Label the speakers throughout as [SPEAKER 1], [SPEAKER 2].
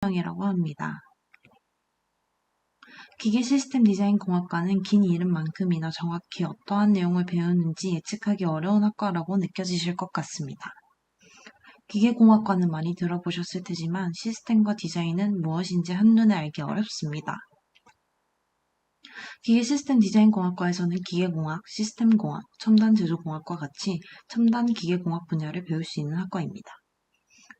[SPEAKER 1] 분야이라고 합니다. 기계 시스템 디자인 공학과는 긴 이름만큼이나 정확히 어떠한 내용을 배우는지 예측하기 어려운 학과라고 느껴지실 것 같습니다. 기계공학과는 많이 들어보셨을 테지만 시스템과 디자인은 무엇인지 한눈에 알기 어렵습니다. 기계 시스템 디자인 공학과에서는 기계공학, 시스템공학, 첨단 제조공학과 같이 첨단 기계공학 분야를 배울 수 있는 학과입니다.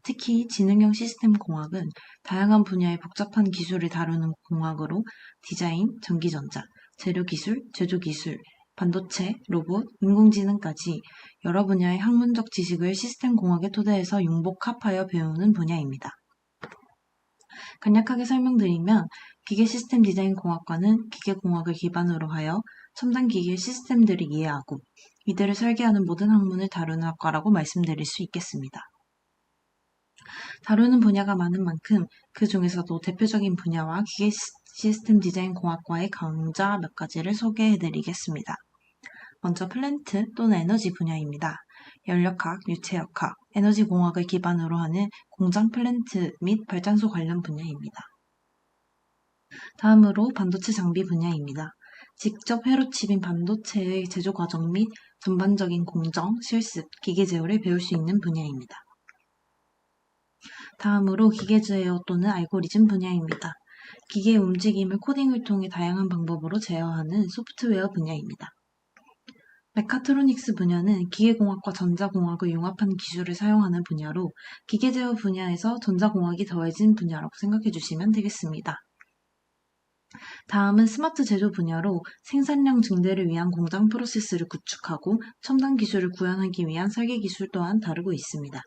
[SPEAKER 1] 특히 지능형 시스템 공학은 다양한 분야의 복잡한 기술을 다루는 공학으로 디자인, 전기전자, 재료기술, 제조기술, 반도체, 로봇, 인공지능까지 여러 분야의 학문적 지식을 시스템 공학의 토대에서 융복합하여 배우는 분야입니다. 간략하게 설명드리면 기계 시스템 디자인 공학과는 기계공학을 기반으로 하여 첨단 기계 시스템들을 이해하고 이들을 설계하는 모든 학문을 다루는 학과라고 말씀드릴 수 있겠습니다. 다루는 분야가 많은 만큼 그 중에서도 대표적인 분야와 기계 시스템 디자인 공학과의 강좌 몇 가지를 소개해드리겠습니다. 먼저 플랜트 또는 에너지 분야입니다. 연력학, 유체역학, 에너지 공학을 기반으로 하는 공장 플랜트 및 발전소 관련 분야입니다. 다음으로 반도체 장비 분야입니다. 직접 회로칩인 반도체의 제조 과정 및 전반적인 공정, 실습, 기계 제어를 배울 수 있는 분야입니다. 다음으로 기계 제어 또는 알고리즘 분야입니다. 기계의 움직임을 코딩을 통해 다양한 방법으로 제어하는 소프트웨어 분야입니다. 메카트로닉스 분야는 기계공학과 전자공학을 융합한 기술을 사용하는 분야로 기계 제어 분야에서 전자공학이 더해진 분야라고 생각해 주시면 되겠습니다. 다음은 스마트 제조 분야로 생산량 증대를 위한 공장 프로세스를 구축하고 첨단 기술을 구현하기 위한 설계 기술 또한 다루고 있습니다.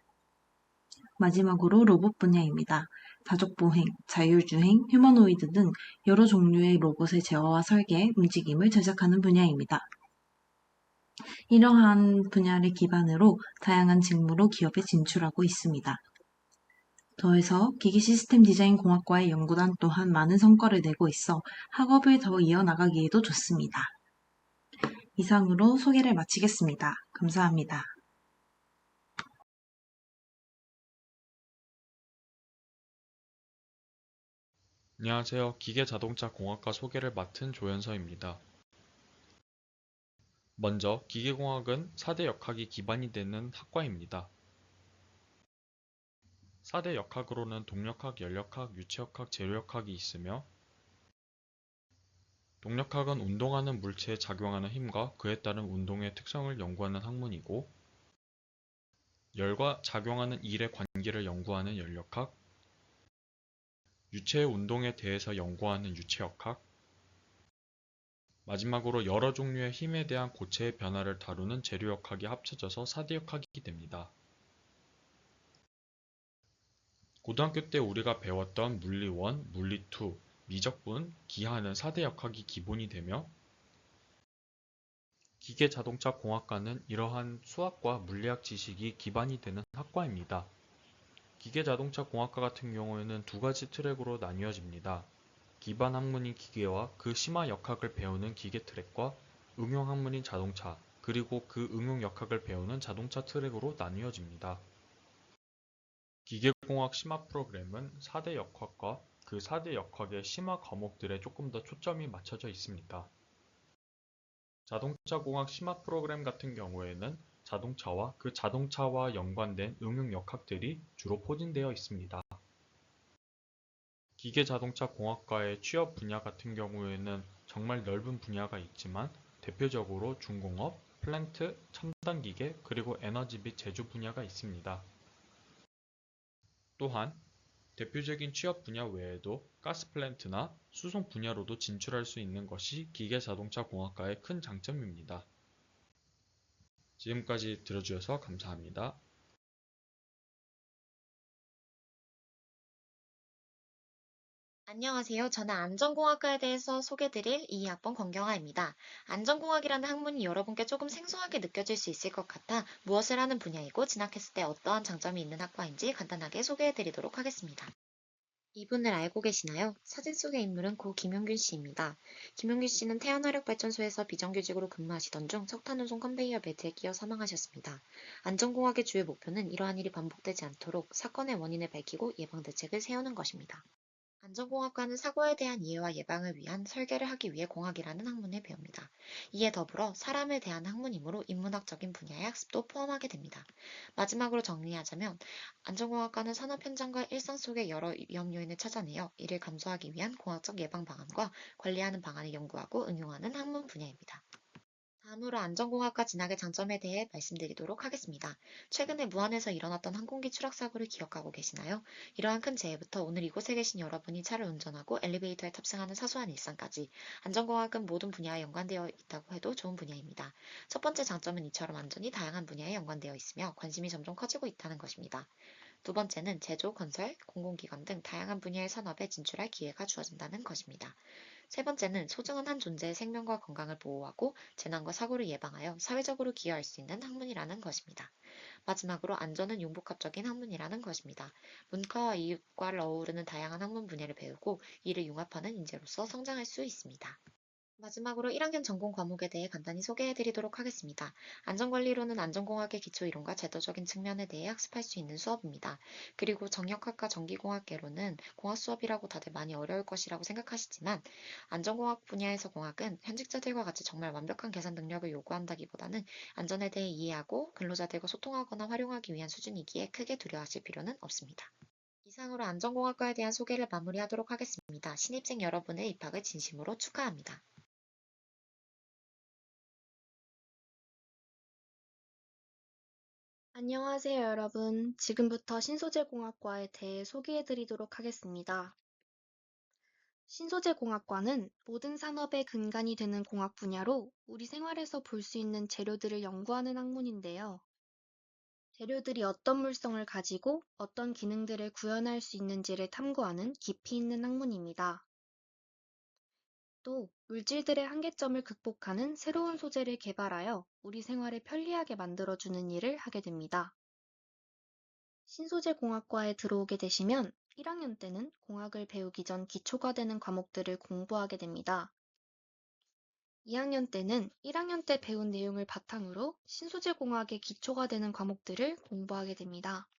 [SPEAKER 1] 마지막으로 로봇 분야입니다. 다족보행, 자율주행, 휴머노이드 등 여러 종류의 로봇의 제어와 설계, 움직임을 제작하는 분야입니다. 이러한 분야를 기반으로 다양한 직무로 기업에 진출하고 있습니다. 더해서 기계 시스템 디자인 공학과의 연구단 또한 많은 성과를 내고 있어 학업을 더 이어나가기에도 좋습니다. 이상으로 소개를 마치겠습니다. 감사합니다.
[SPEAKER 2] 안녕하세요. 기계자동차 공학과 소개를 맡은 조현서입니다. 먼저 기계공학은 4대 역학이 기반이 되는 학과입니다. 4대 역학으로는 동력학, 연력학, 유체역학, 재료역학이 있으며 동력학은 운동하는 물체에 작용하는 힘과 그에 따른 운동의 특성을 연구하는 학문이고 열과 작용하는 일의 관계를 연구하는 연력학, 유체의 운동에 대해서 연구하는 유체역학, 마지막으로 여러 종류의 힘에 대한 고체의 변화를 다루는 재료역학이 합쳐져서 4대 역학이 됩니다. 고등학교 때 우리가 배웠던 물리1, 물리2, 미적분, 기하는 4대 역학이 기본이 되며 기계자동차 공학과는 이러한 수학과 물리학 지식이 기반이 되는 학과입니다. 기계자동차 공학과 같은 경우에는 두 가지 트랙으로 나뉘어집니다. 기반 학문인 기계와 그 심화 역학을 배우는 기계 트랙과 응용 학문인 자동차, 그리고 그 응용 역학을 배우는 자동차 트랙으로 나뉘어집니다. 기계공학 심화 프로그램은 4대 역학과 그 4대 역학의 심화 과목들에 조금 더 초점이 맞춰져 있습니다. 자동차공학 심화 프로그램 같은 경우에는 자동차와 그 자동차와 연관된 응용 역학들이 주로 포진되어 있습니다. 기계자동차 공학과의 취업 분야 같은 경우에는 정말 넓은 분야가 있지만 대표적으로 중공업, 플랜트, 첨단기계, 그리고 에너지 및 제조 분야가 있습니다. 또한 대표적인 취업 분야 외에도 가스플랜트나 수송 분야로도 진출할 수 있는 것이 기계자동차 공학과의 큰 장점입니다. 지금까지 들어주셔서 감사합니다.
[SPEAKER 3] 안녕하세요. 저는 안전공학과에 대해서 소개드릴 2학번 권경아입니다. 안전공학이라는 학문이 여러분께 조금 생소하게 느껴질 수 있을 것 같아 무엇을 하는 분야이고 진학했을 때 어떠한 장점이 있는 학과인지 간단하게 소개해드리도록 하겠습니다. 이분을 알고 계시나요? 사진 속의 인물은 고 김용균 씨입니다. 김용균 씨는 태안화력발전소에서 비정규직으로 근무하시던 중 석탄운송 컨베이어 벨트에 끼어 사망하셨습니다. 안전공학의 주요 목표는 이러한 일이 반복되지 않도록 사건의 원인을 밝히고 예방 대책을 세우는 것입니다. 안전공학과는 사고에 대한 이해와 예방을 위한 설계를 하기 위해 공학이라는 학문을 배웁니다. 이에 더불어 사람에 대한 학문이므로 인문학적인 분야의 학습도 포함하게 됩니다. 마지막으로 정리하자면 안전공학과는 산업 현장과 일상 속의 여러 위험 요인을 찾아내어 이를 감소하기 위한 공학적 예방 방안과 관리하는 방안을 연구하고 응용하는 학문 분야입니다. 다음으로 안전공학과 진학의 장점에 대해 말씀드리도록 하겠습니다. 최근에 무안에서 일어났던 항공기 추락 사고를 기억하고 계시나요? 이러한 큰 재해부터 오늘 이곳에 계신 여러분이 차를 운전하고 엘리베이터에 탑승하는 사소한 일상까지 안전공학은 모든 분야에 연관되어 있다고 해도 좋은 분야입니다. 첫 번째 장점은 이처럼 안전이 다양한 분야에 연관되어 있으며 관심이 점점 커지고 있다는 것입니다. 두 번째는 제조, 건설, 공공기관 등 다양한 분야의 산업에 진출할 기회가 주어진다는 것입니다. 세 번째는 소중한 한 존재의 생명과 건강을 보호하고 재난과 사고를 예방하여 사회적으로 기여할 수 있는 학문이라는 것입니다. 마지막으로 안전은 융복합적인 학문이라는 것입니다. 문과와 이과를 어우르는 다양한 학문 분야를 배우고 이를 융합하는 인재로서 성장할 수 있습니다. 마지막으로 1학년 전공 과목에 대해 간단히 소개해드리도록 하겠습니다. 안전관리로는 안전공학의 기초이론과 제도적인 측면에 대해 학습할 수 있는 수업입니다. 그리고 정역학과 전기공학계로는 공학 수업이라고 다들 많이 어려울 것이라고 생각하시지만 안전공학 분야에서 공학은 현직자들과 같이 정말 완벽한 계산 능력을 요구한다기보다는 안전에 대해 이해하고 근로자들과 소통하거나 활용하기 위한 수준이기에 크게 두려워하실 필요는 없습니다. 이상으로 안전공학과에 대한 소개를 마무리하도록 하겠습니다. 신입생 여러분의 입학을 진심으로 축하합니다.
[SPEAKER 4] 안녕하세요, 여러분. 지금부터 신소재공학과에 대해 소개해드리도록 하겠습니다. 신소재공학과는 모든 산업의 근간이 되는 공학 분야로 우리 생활에서 볼 수 있는 재료들을 연구하는 학문인데요. 재료들이 어떤 물성을 가지고 어떤 기능들을 구현할 수 있는지를 탐구하는 깊이 있는 학문입니다. 또 물질들의 한계점을 극복하는 새로운 소재를 개발하여 우리 생활을 편리하게 만들어주는 일을 하게 됩니다. 신소재공학과에 들어오게 되시면 1학년 때는 공학을 배우기 전 기초가 되는 과목들을 공부하게 됩니다. 2학년 때는 1학년 때 배운 내용을 바탕으로 신소재공학의 기초가 되는 과목들을 공부하게 됩니다.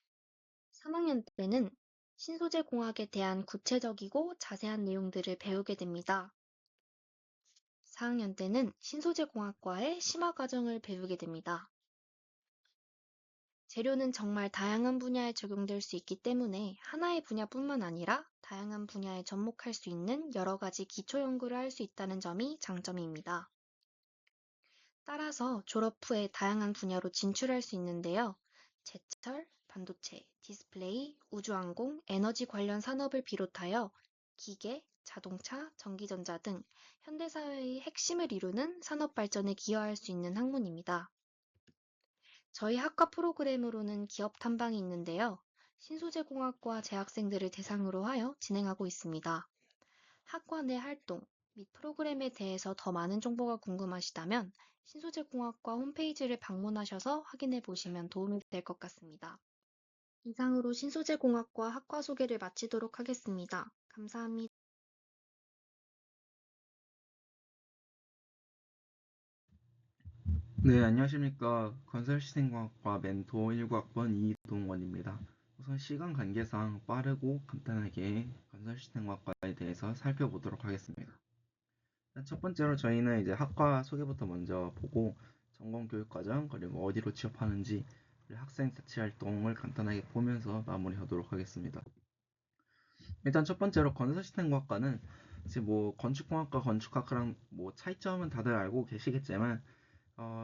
[SPEAKER 4] 3학년 때는 신소재공학에 대한 구체적이고 자세한 내용들을 배우게 됩니다. 4학년 때는 신소재공학과의 심화 과정을 배우게 됩니다. 재료는 정말 다양한 분야에 적용될 수 있기 때문에 하나의 분야뿐만 아니라 다양한 분야에 접목할 수 있는 여러 가지 기초 연구를 할 수 있다는 점이 장점입니다. 따라서 졸업 후에 다양한 분야로 진출할 수 있는데요. 제철, 반도체, 디스플레이, 우주항공, 에너지 관련 산업을 비롯하여 기계, 자동차, 전기전자 등 현대사회의 핵심을 이루는 산업 발전에 기여할 수 있는 학문입니다. 저희 학과 프로그램으로는 기업 탐방이 있는데요. 신소재공학과 재학생들을 대상으로 하여 진행하고 있습니다. 학과 내 활동 및 프로그램에 대해서 더 많은 정보가 궁금하시다면 신소재공학과 홈페이지를 방문하셔서 확인해 보시면 도움이 될 것 같습니다. 이상으로 신소재공학과 학과 소개를 마치도록 하겠습니다. 감사합니다.
[SPEAKER 5] 네, 안녕하십니까. 건설시스템공학과 멘토 19학번 이동원입니다. 우선 시간 관계상 빠르고 간단하게 건설시스템공학과에 대해서 살펴보도록 하겠습니다. 첫 번째로 저희는 이제 학과 소개부터 먼저 보고 전공 교육과정 그리고 어디로 취업하는지 학생 자치 활동을 간단하게 보면서 마무리하도록 하겠습니다. 일단 첫 번째로 건설시스템공학과는 이제 뭐 건축공학과 건축학과랑 뭐 차이점은 다들 알고 계시겠지만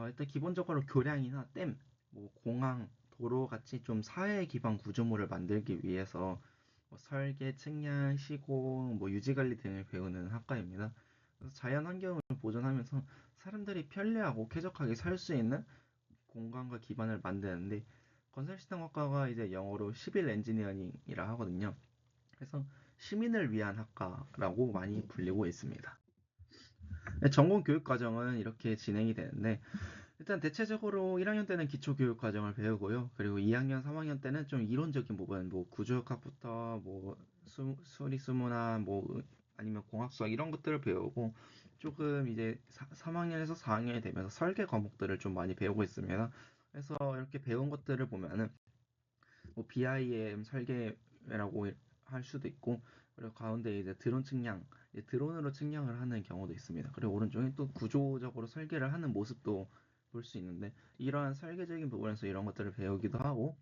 [SPEAKER 5] 일단 기본적으로 교량이나 댐, 뭐 공항, 도로 같이 좀 사회 기반 구조물을 만들기 위해서 뭐 설계, 측량, 시공, 뭐 유지관리 등을 배우는 학과입니다. 그래서 자연 환경을 보존하면서 사람들이 편리하고 쾌적하게 살 수 있는 공간과 기반을 만드는데 건설 시스템학과가 이제 영어로 시빌 엔지니어링이라 하거든요. 그래서 시민을 위한 학과라고 많이 불리고 있습니다. 전공 교육 과정은 이렇게 진행이 되는데 일단 대체적으로 1학년 때는 기초교육 과정을 배우고요. 그리고 2학년, 3학년 때는 좀 이론적인 부분, 뭐 구조역학부터 뭐 수리수문화 뭐 아니면 공학수학 이런 것들을 배우고 조금 이제 3학년에서 4학년이 되면서 설계 과목들을 좀 많이 배우고 있습니다. 그래서 이렇게 배운 것들을 보면은 뭐 BIM 설계라고 할 수도 있고, 그리고 가운데 이제 드론 측량, 이제 드론으로 측량을 하는 경우도 있습니다. 그리고 오른쪽에 또 구조적으로 설계를 하는 모습도 볼 수 있는데, 이러한 설계적인 부분에서 이런 것들을 배우기도 하고,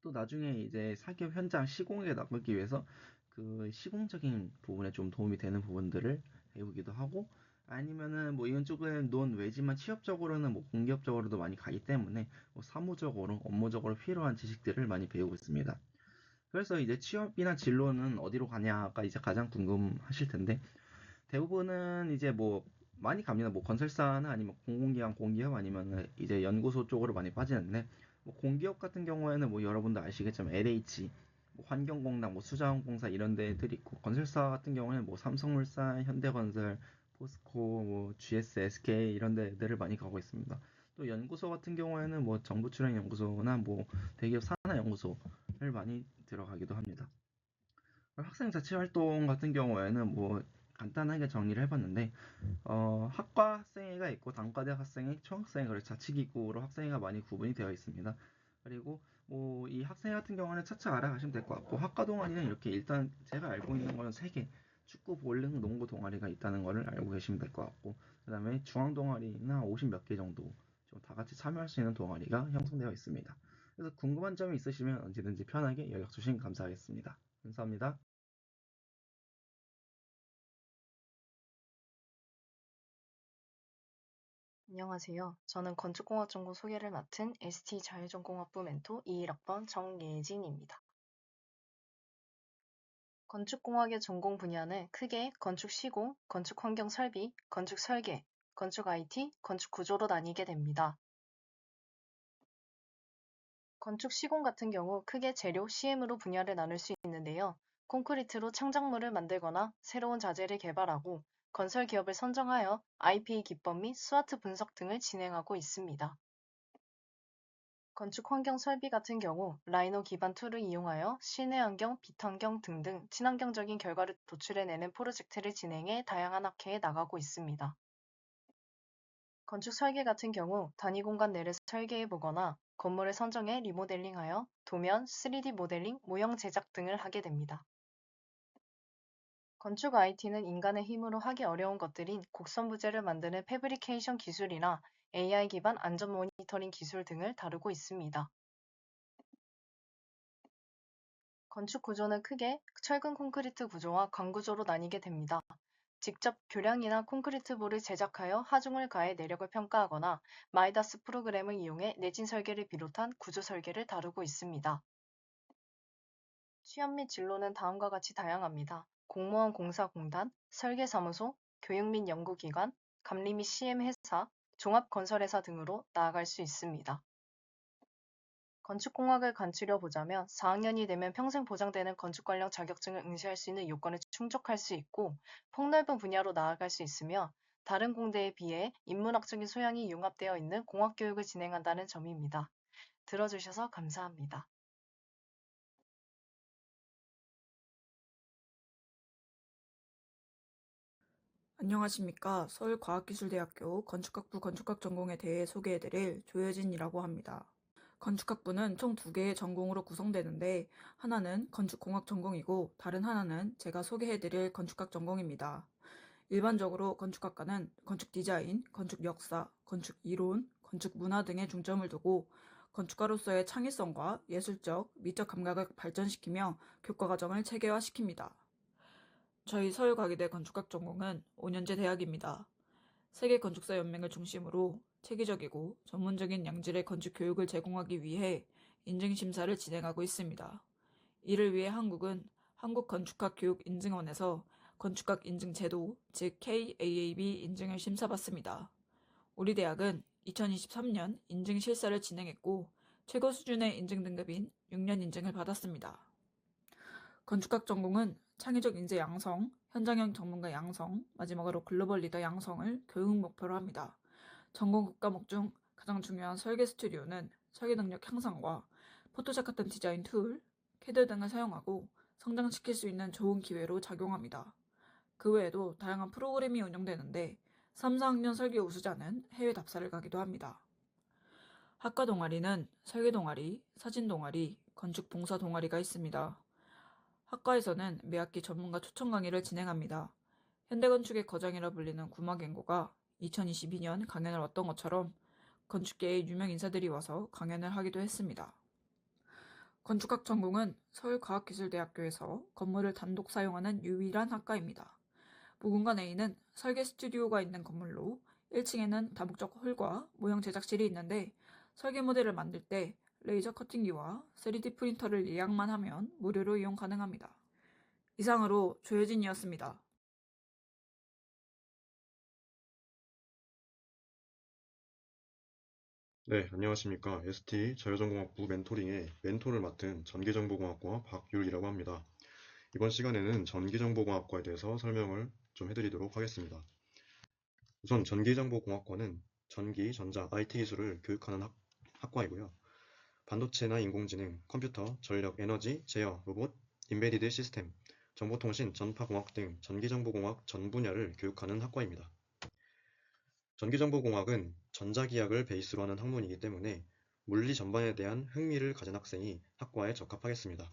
[SPEAKER 5] 또 나중에 이제 사기업 현장 시공에 나가기 위해서 그 시공적인 부분에 좀 도움이 되는 부분들을 배우기도 하고, 아니면은 뭐 이건 조금 논외지만 취업적으로는 뭐 공기업적으로도 많이 가기 때문에 뭐 사무적으로 업무적으로 필요한 지식들을 많이 배우고 있습니다. 그래서 이제 취업이나 진로는 어디로 가냐가 이제 가장 궁금하실 텐데, 대부분은 이제 뭐 많이 갑니다. 뭐 건설사나 아니면 공공기관, 공기업 아니면 이제 연구소 쪽으로 많이 빠지는데, 뭐 공기업 같은 경우에는 뭐 여러분도 아시겠지만 LH, 뭐 환경공단, 뭐 수자원공사 이런 데들이 있고, 건설사 같은 경우에는 뭐 삼성물산, 현대건설, 포스코, 뭐 GS, SK 이런 데들을 많이 가고 있습니다. 또 연구소 같은 경우에는 뭐 정부 출연 연구소나 뭐 대기업 산하 연구소를 많이 들어가기도 합니다. 학생 자치 활동 같은 경우에는 뭐 간단하게 정리를 해봤는데, 학과 학생회가 있고 단과대 학생회, 총학생회, 그리고 자치기구로 학생회가 많이 구분이 되어 있습니다. 그리고 뭐 이 학생회 같은 경우는 차차 알아가시면 될 것 같고, 학과 동아리는 이렇게 일단 제가 알고 있는 거는 3개, 축구, 볼링, 농구 동아리가 있다는 거를 알고 계시면 될 것 같고, 그 다음에 중앙 동아리나 50 몇 개 정도 좀 다 같이 참여할 수 있는 동아리가 형성되어 있습니다. 그래서 궁금한 점이 있으시면 언제든지 편하게 연락 주시면 감사하겠습니다. 감사합니다.
[SPEAKER 6] 안녕하세요. 저는 건축공학 전공 소개를 맡은 ST자율전공학부 멘토 21학번 정예진입니다. 건축공학의 전공 분야는 크게 건축 시공, 건축 환경 설비, 건축 설계, 건축 IT, 건축 구조로 나뉘게 됩니다. 건축 시공 같은 경우 크게 재료, CM으로 분야를 나눌 수 있는데요. 콘크리트로 창작물을 만들거나 새로운 자재를 개발하고, 건설 기업을 선정하여 IPA 기법 및 스와트 분석 등을 진행하고 있습니다. 건축 환경 설비 같은 경우 라이노 기반 툴을 이용하여 실내 환경, 빛 환경 등등 친환경적인 결과를 도출해내는 프로젝트를 진행해 다양한 학회에 나가고 있습니다. 건축 설계 같은 경우 단위 공간 내를 설계해 보거나 건물을 선정해 리모델링하여 도면, 3D 모델링, 모형 제작 등을 하게 됩니다. 건축 IT는 인간의 힘으로 하기 어려운 것들인 곡선 부재를 만드는 패브리케이션 기술이나 AI 기반 안전 모니터링 기술 등을 다루고 있습니다. 건축 구조는 크게 철근 콘크리트 구조와 광구조로 나뉘게 됩니다. 직접 교량이나 콘크리트볼을 제작하여 하중을 가해 내력을 평가하거나 마이다스 프로그램을 이용해 내진 설계를 비롯한 구조 설계를 다루고 있습니다. 취업 및 진로는 다음과 같이 다양합니다. 공무원 공사공단, 설계사무소, 교육 및 연구기관, 감리 및 CM 회사, 종합건설회사 등으로 나아갈 수 있습니다. 건축공학을 간추려 보자면 4학년이 되면 평생 보장되는 건축 관련 자격증을 응시할 수 있는 요건을 충족할 수 있고, 폭넓은 분야로 나아갈 수 있으며 다른 공대에 비해 인문학적인 소양이 융합되어 있는 공학교육을 진행한다는 점입니다. 들어주셔서 감사합니다.
[SPEAKER 7] 안녕하십니까. 서울과학기술대학교 건축학부 건축학 전공에 대해 소개해드릴 조여진이라고 합니다. 건축학부는 총 2개의 전공으로 구성되는데, 하나는 건축공학 전공이고 다른 하나는 제가 소개해드릴 건축학 전공입니다. 일반적으로 건축학과는 건축 디자인, 건축 역사, 건축 이론, 건축 문화 등에 중점을 두고 건축가로서의 창의성과 예술적, 미적 감각을 발전시키며 교과과정을 체계화시킵니다. 저희 서울과기대 건축학 전공은 5년제 대학입니다. 세계건축사연맹을 중심으로 체계적이고 전문적인 양질의 건축 교육을 제공하기 위해 인증심사를 진행하고 있습니다. 이를 위해 한국은 한국건축학교육인증원에서 건축학 인증제도, 즉 KAAB 인증을 심사받습니다. 우리 대학은 2023년 인증실사를 진행했고 최고 수준의 인증 등급인 6년 인증을 받았습니다. 건축학 전공은 창의적 인재 양성, 현장형 전문가 양성, 마지막으로 글로벌 리더 양성을 교육 목표로 합니다. 전공 과목 중 가장 중요한 설계 스튜디오는 설계 능력 향상과 포토샵 같은 디자인 툴, 캐드 등을 사용하고 성장시킬 수 있는 좋은 기회로 작용합니다. 그 외에도 다양한 프로그램이 운영되는데 3, 4학년 설계 우수자는 해외 답사를 가기도 합니다. 학과 동아리는 설계 동아리, 사진 동아리, 건축 봉사 동아리가 있습니다. 학과에서는 매학기 전문가 초청 강의를 진행합니다. 현대건축의 거장이라 불리는 구마갱고가 2022년 강연을 왔던 것처럼 건축계의 유명 인사들이 와서 강연을 하기도 했습니다. 건축학 전공은 서울과학기술대학교에서 건물을 단독 사용하는 유일한 학과입니다. 무공간 A는 설계 스튜디오가 있는 건물로 1층에는 다목적 홀과 모형 제작실이 있는데 설계 모델을 만들 때 레이저 커팅기와 3D 프린터를 예약만 하면 무료로 이용 가능합니다. 이상으로 조효진이었습니다.
[SPEAKER 8] 네, 안녕하십니까. ST 자율전공학부 멘토링의 멘토를 맡은 전기정보공학과 박율이라고 합니다. 이번 시간에는 전기정보공학과에 대해서 설명을 좀 해드리도록 하겠습니다. 우선 전기정보공학과는 전기, 전자, IT 기술을 교육하는 학과이고요. 반도체나 인공지능, 컴퓨터, 전력, 에너지, 제어, 로봇, 인베디드 시스템, 정보통신, 전파공학 등 전기정보공학 전 분야를 교육하는 학과입니다. 전기정보공학은 전자기학을 베이스로 하는 학문이기 때문에 물리 전반에 대한 흥미를 가진 학생이 학과에 적합하겠습니다.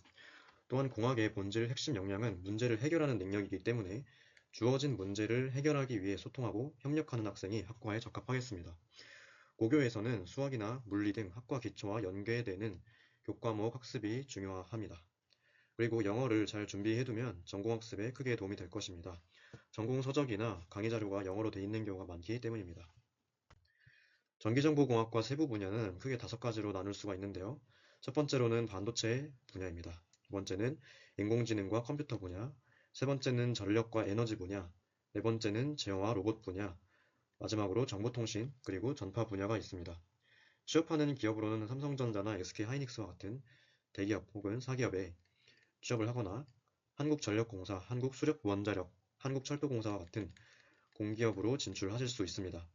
[SPEAKER 8] 또한 공학의 본질 핵심 역량은 문제를 해결하는 능력이기 때문에 주어진 문제를 해결하기 위해 소통하고 협력하는 학생이 학과에 적합하겠습니다. 고교에서는 수학이나 물리 등 학과 기초와 연계되는 교과목 학습이 중요합니다. 그리고 영어를 잘 준비해두면 전공학습에 크게 도움이 될 것입니다. 전공 서적이나 강의 자료가 영어로 되어 있는 경우가 많기 때문입니다. 전기정보공학과 세부 분야는 크게 5가지로 나눌 수가 있는데요. 첫 번째로는 반도체 분야입니다. 두 번째는 인공지능과 컴퓨터 분야, 세 번째는 전력과 에너지 분야, 네 번째는 제어와 로봇 분야, 마지막으로 정보통신 그리고 전파 분야가 있습니다. 취업하는 기업으로는 삼성전자나 SK하이닉스와 같은 대기업 혹은 사기업에 취업을 하거나 한국전력공사, 한국수력원자력, 한국철도공사와 같은 공기업으로 진출하실 수 있습니다.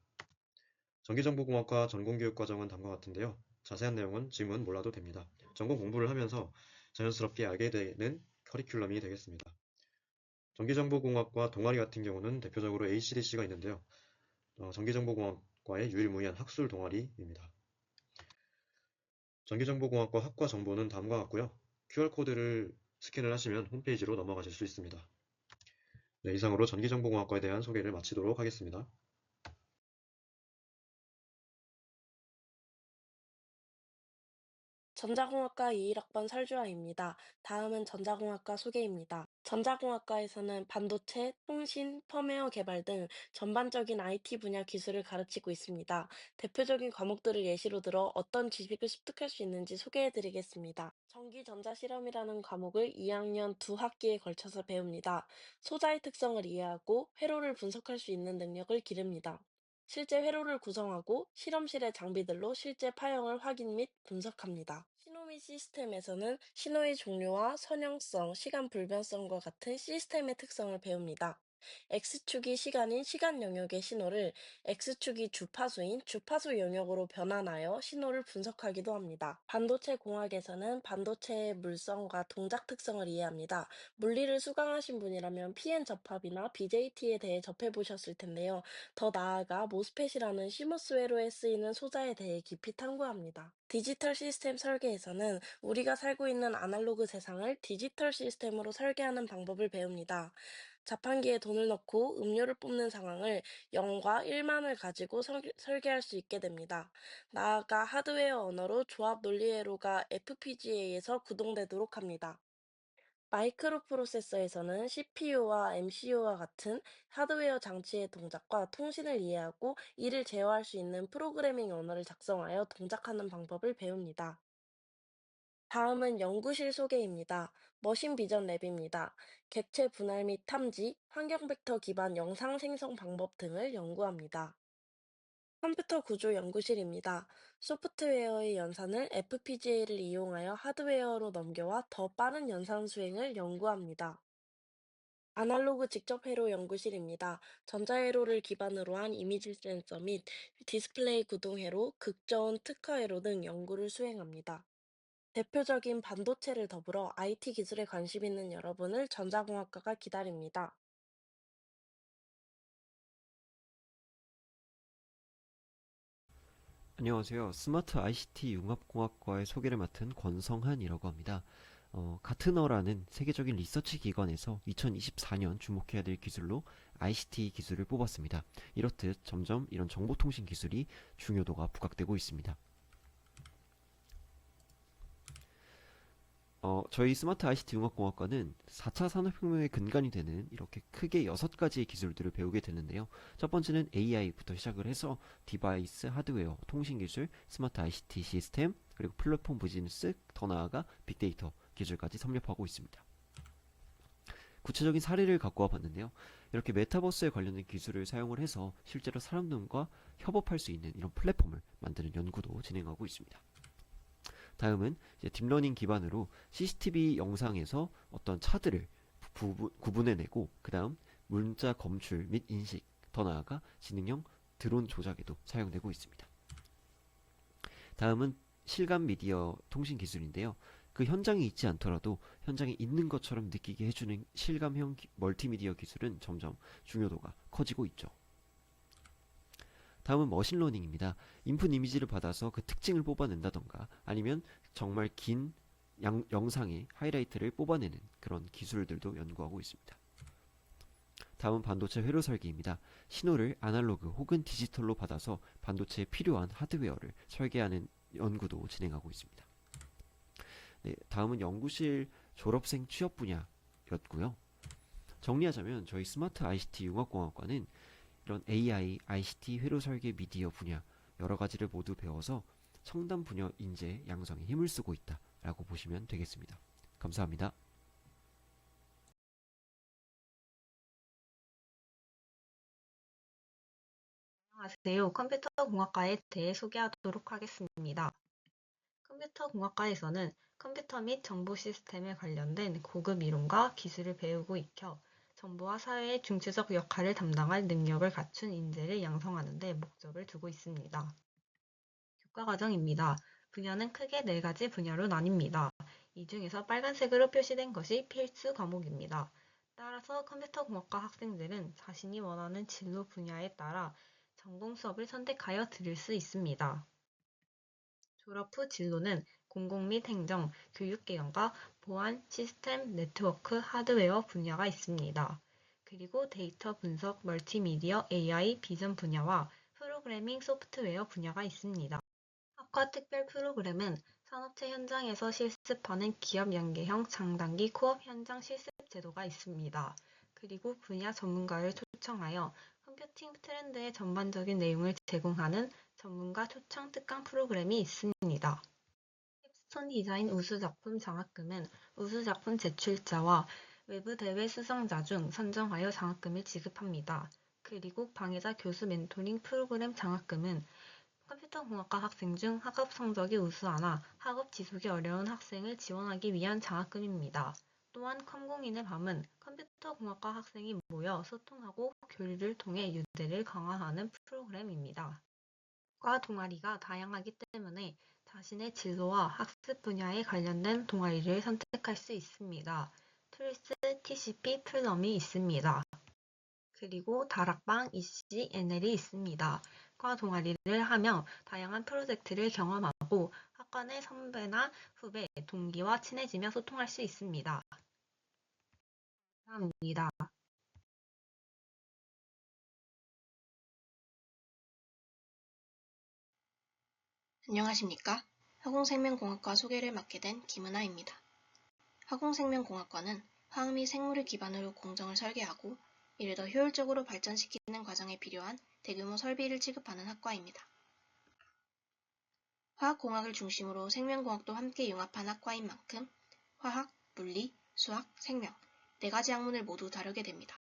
[SPEAKER 8] 전기정보공학과 전공교육과정은 다음과 같은데요. 자세한 내용은 지금은 몰라도 됩니다. 전공 공부를 하면서 자연스럽게 알게 되는 커리큘럼이 되겠습니다. 전기정보공학과 동아리 같은 경우는 대표적으로 ACDC가 있는데요. 전기정보공학과의 유일무이한 학술 동아리입니다. 전기정보공학과 학과 정보는 다음과 같고요. QR코드를 스캔을 하시면 홈페이지로 넘어가실 수 있습니다. 네, 이상으로 전기정보공학과에 대한 소개를 마치도록 하겠습니다.
[SPEAKER 9] 전자공학과 21학번 설주아입니다. 다음은 전자공학과 소개입니다. 전자공학과에서는 반도체, 통신, 펌웨어 개발 등 전반적인 IT 분야 기술을 가르치고 있습니다. 대표적인 과목들을 예시로 들어 어떤 지식을 습득할 수 있는지 소개해드리겠습니다. 전기전자실험이라는 과목을 2학년 2학기에 걸쳐서 배웁니다. 소자의 특성을 이해하고 회로를 분석할 수 있는 능력을 기릅니다. 실제 회로를 구성하고 실험실의 장비들로 실제 파형을 확인 및 분석합니다. 신호 및 시스템에서는 신호의 종류와 선형성, 시간 불변성과 같은 시스템의 특성을 배웁니다. X축이 시간인 시간 영역의 신호를 X축이 주파수인 주파수 영역으로 변환하여 신호를 분석하기도 합니다. 반도체 공학에서는 반도체의 물성과 동작 특성을 이해합니다. 물리를 수강하신 분이라면 PN 접합이나 BJT에 대해 접해보셨을 텐데요. 더 나아가 모스펫이라는 시모스 회로에 쓰이는 소자에 대해 깊이 탐구합니다. 디지털 시스템 설계에서는 우리가 살고 있는 아날로그 세상을 디지털 시스템으로 설계하는 방법을 배웁니다. 자판기에 돈을 넣고 음료를 뽑는 상황을 0과 1만을 가지고 설계할 수 있게 됩니다. 나아가 하드웨어 언어로 조합 논리 회로가 FPGA에서 구동되도록 합니다. 마이크로 프로세서에서는 CPU와 MCU와 같은 하드웨어 장치의 동작과 통신을 이해하고 이를 제어할 수 있는 프로그래밍 언어를 작성하여 동작하는 방법을 배웁니다. 다음은 연구실 소개입니다. 머신 비전 랩입니다. 객체 분할 및 탐지, 환경 벡터 기반 영상 생성 방법 등을 연구합니다. 컴퓨터 구조 연구실입니다. 소프트웨어의 연산을 FPGA를 이용하여 하드웨어로 넘겨와 더 빠른 연산 수행을 연구합니다. 아날로그 직접 회로 연구실입니다. 전자회로를 기반으로 한 이미지 센서 및 디스플레이 구동 회로, 극저온 특화 회로 등 연구를 수행합니다. 대표적인 반도체를 더불어 IT 기술에 관심 있는 여러분을 전자공학과가 기다립니다.
[SPEAKER 10] 안녕하세요. 스마트 ICT 융합공학과의 소개를 맡은 권성한이라고 합니다. 가트너라는 세계적인 리서치 기관에서 2024년 주목해야 될 기술로 ICT 기술을 뽑았습니다. 이렇듯 점점 이런 정보통신 기술이 중요도가 부각되고 있습니다. 저희 스마트 ICT 융합공학과는 4차 산업혁명의 근간이 되는 이렇게 크게 6가지의 기술들을 배우게 되는데요. 첫 번째는 AI부터 시작을 해서 디바이스, 하드웨어, 통신기술, 스마트 ICT 시스템, 그리고 플랫폼 비즈니스, 더 나아가 빅데이터 기술까지 섭렵하고 있습니다. 구체적인 사례를 갖고 와 봤는데요. 이렇게 메타버스에 관련된 기술을 사용을 해서 실제로 사람들과 협업할 수 있는 이런 플랫폼을 만드는 연구도 진행하고 있습니다. 다음은 이제 딥러닝 기반으로 CCTV 영상에서 어떤 차들을 구분해내고 그 다음 문자 검출 및 인식, 더 나아가 지능형 드론 조작에도 사용되고 있습니다. 다음은 실감 미디어 통신 기술인데요. 그 현장에 있지 않더라도 현장에 있는 것처럼 느끼게 해주는 실감형 멀티미디어 기술은 점점 중요도가 커지고 있죠. 다음은 머신러닝입니다. 인풋 이미지를 받아서 그 특징을 뽑아낸다던가 아니면 정말 긴 영상의 하이라이트를 뽑아내는 그런 기술들도 연구하고 있습니다. 다음은 반도체 회로 설계입니다. 신호를 아날로그 혹은 디지털로 받아서 반도체에 필요한 하드웨어를 설계하는 연구도 진행하고 있습니다. 네, 다음은 연구실 졸업생 취업 분야였고요. 정리하자면 저희 스마트 ICT 융합공학과는 이런 AI, ICT, 회로 설계, 미디어 분야 여러 가지를 모두 배워서 첨단 분야 인재 양성에 힘을 쓰고 있다라고 보시면 되겠습니다. 감사합니다.
[SPEAKER 11] 안녕하세요. 컴퓨터 공학과에 대해 소개하도록 하겠습니다. 컴퓨터 공학과에서는 컴퓨터 및 정보 시스템에 관련된 고급 이론과 기술을 배우고 익혀 정부와 사회의 중추적 역할을 담당할 능력을 갖춘 인재를 양성하는 데 목적을 두고 있습니다. 교과과정입니다. 분야는 크게 4가지 분야로 나뉩니다. 이 중에서 빨간색으로 표시된 것이 필수 과목입니다. 따라서 컴퓨터공학과 학생들은 자신이 원하는 진로 분야에 따라 전공 수업을 선택하여 들을 수 있습니다. 졸업 후 진로는 공공 및 행정, 교육개혁과 보안, 시스템, 네트워크, 하드웨어 분야가 있습니다. 그리고 데이터 분석, 멀티미디어, AI, 비전 분야와 프로그래밍 소프트웨어 분야가 있습니다. 학과 특별 프로그램은 산업체 현장에서 실습하는 기업 연계형 장단기 코업 현장 실습 제도가 있습니다. 그리고 분야 전문가를 초청하여 컴퓨팅 트렌드의 전반적인 내용을 제공하는 전문가 초청 특강 프로그램이 있습니다. 캡스톤 디자인 우수작품 장학금은 우수작품 제출자와 외부 대회 수상자 중 선정하여 장학금을 지급합니다. 그리고 방해자 교수 멘토링 프로그램 장학금은 컴퓨터공학과 학생 중 학업 성적이 우수하나 학업 지속이 어려운 학생을 지원하기 위한 장학금입니다. 또한 컴공인의 밤은 컴퓨터공학과 학생이 모여 소통하고 교류를 통해 유대를 강화하는 프로그램입니다. 과 동아리가 다양하기 때문에 자신의 진로와 학습 분야에 관련된 동아리를 선택할 수 있습니다. 툴스, TCP, 플럼이 있습니다. 그리고 다락방, EC, NL이 있습니다. 과 동아리를 하며 다양한 프로젝트를 경험하고 학과 내 선배나 후배, 동기와 친해지며 소통할 수 있습니다. 감사합니다.
[SPEAKER 4] 안녕하십니까? 화공생명공학과 소개를 맡게 된 김은아입니다. 화공생명공학과는 화학 및 생물을 기반으로 공정을 설계하고 이를 더 효율적으로 발전시키는 과정에 필요한 대규모 설비를 취급하는 학과입니다. 화학공학을 중심으로 생명공학도 함께 융합한 학과인 만큼 화학, 물리, 수학, 생명 4가지 학문을 모두 다루게 됩니다.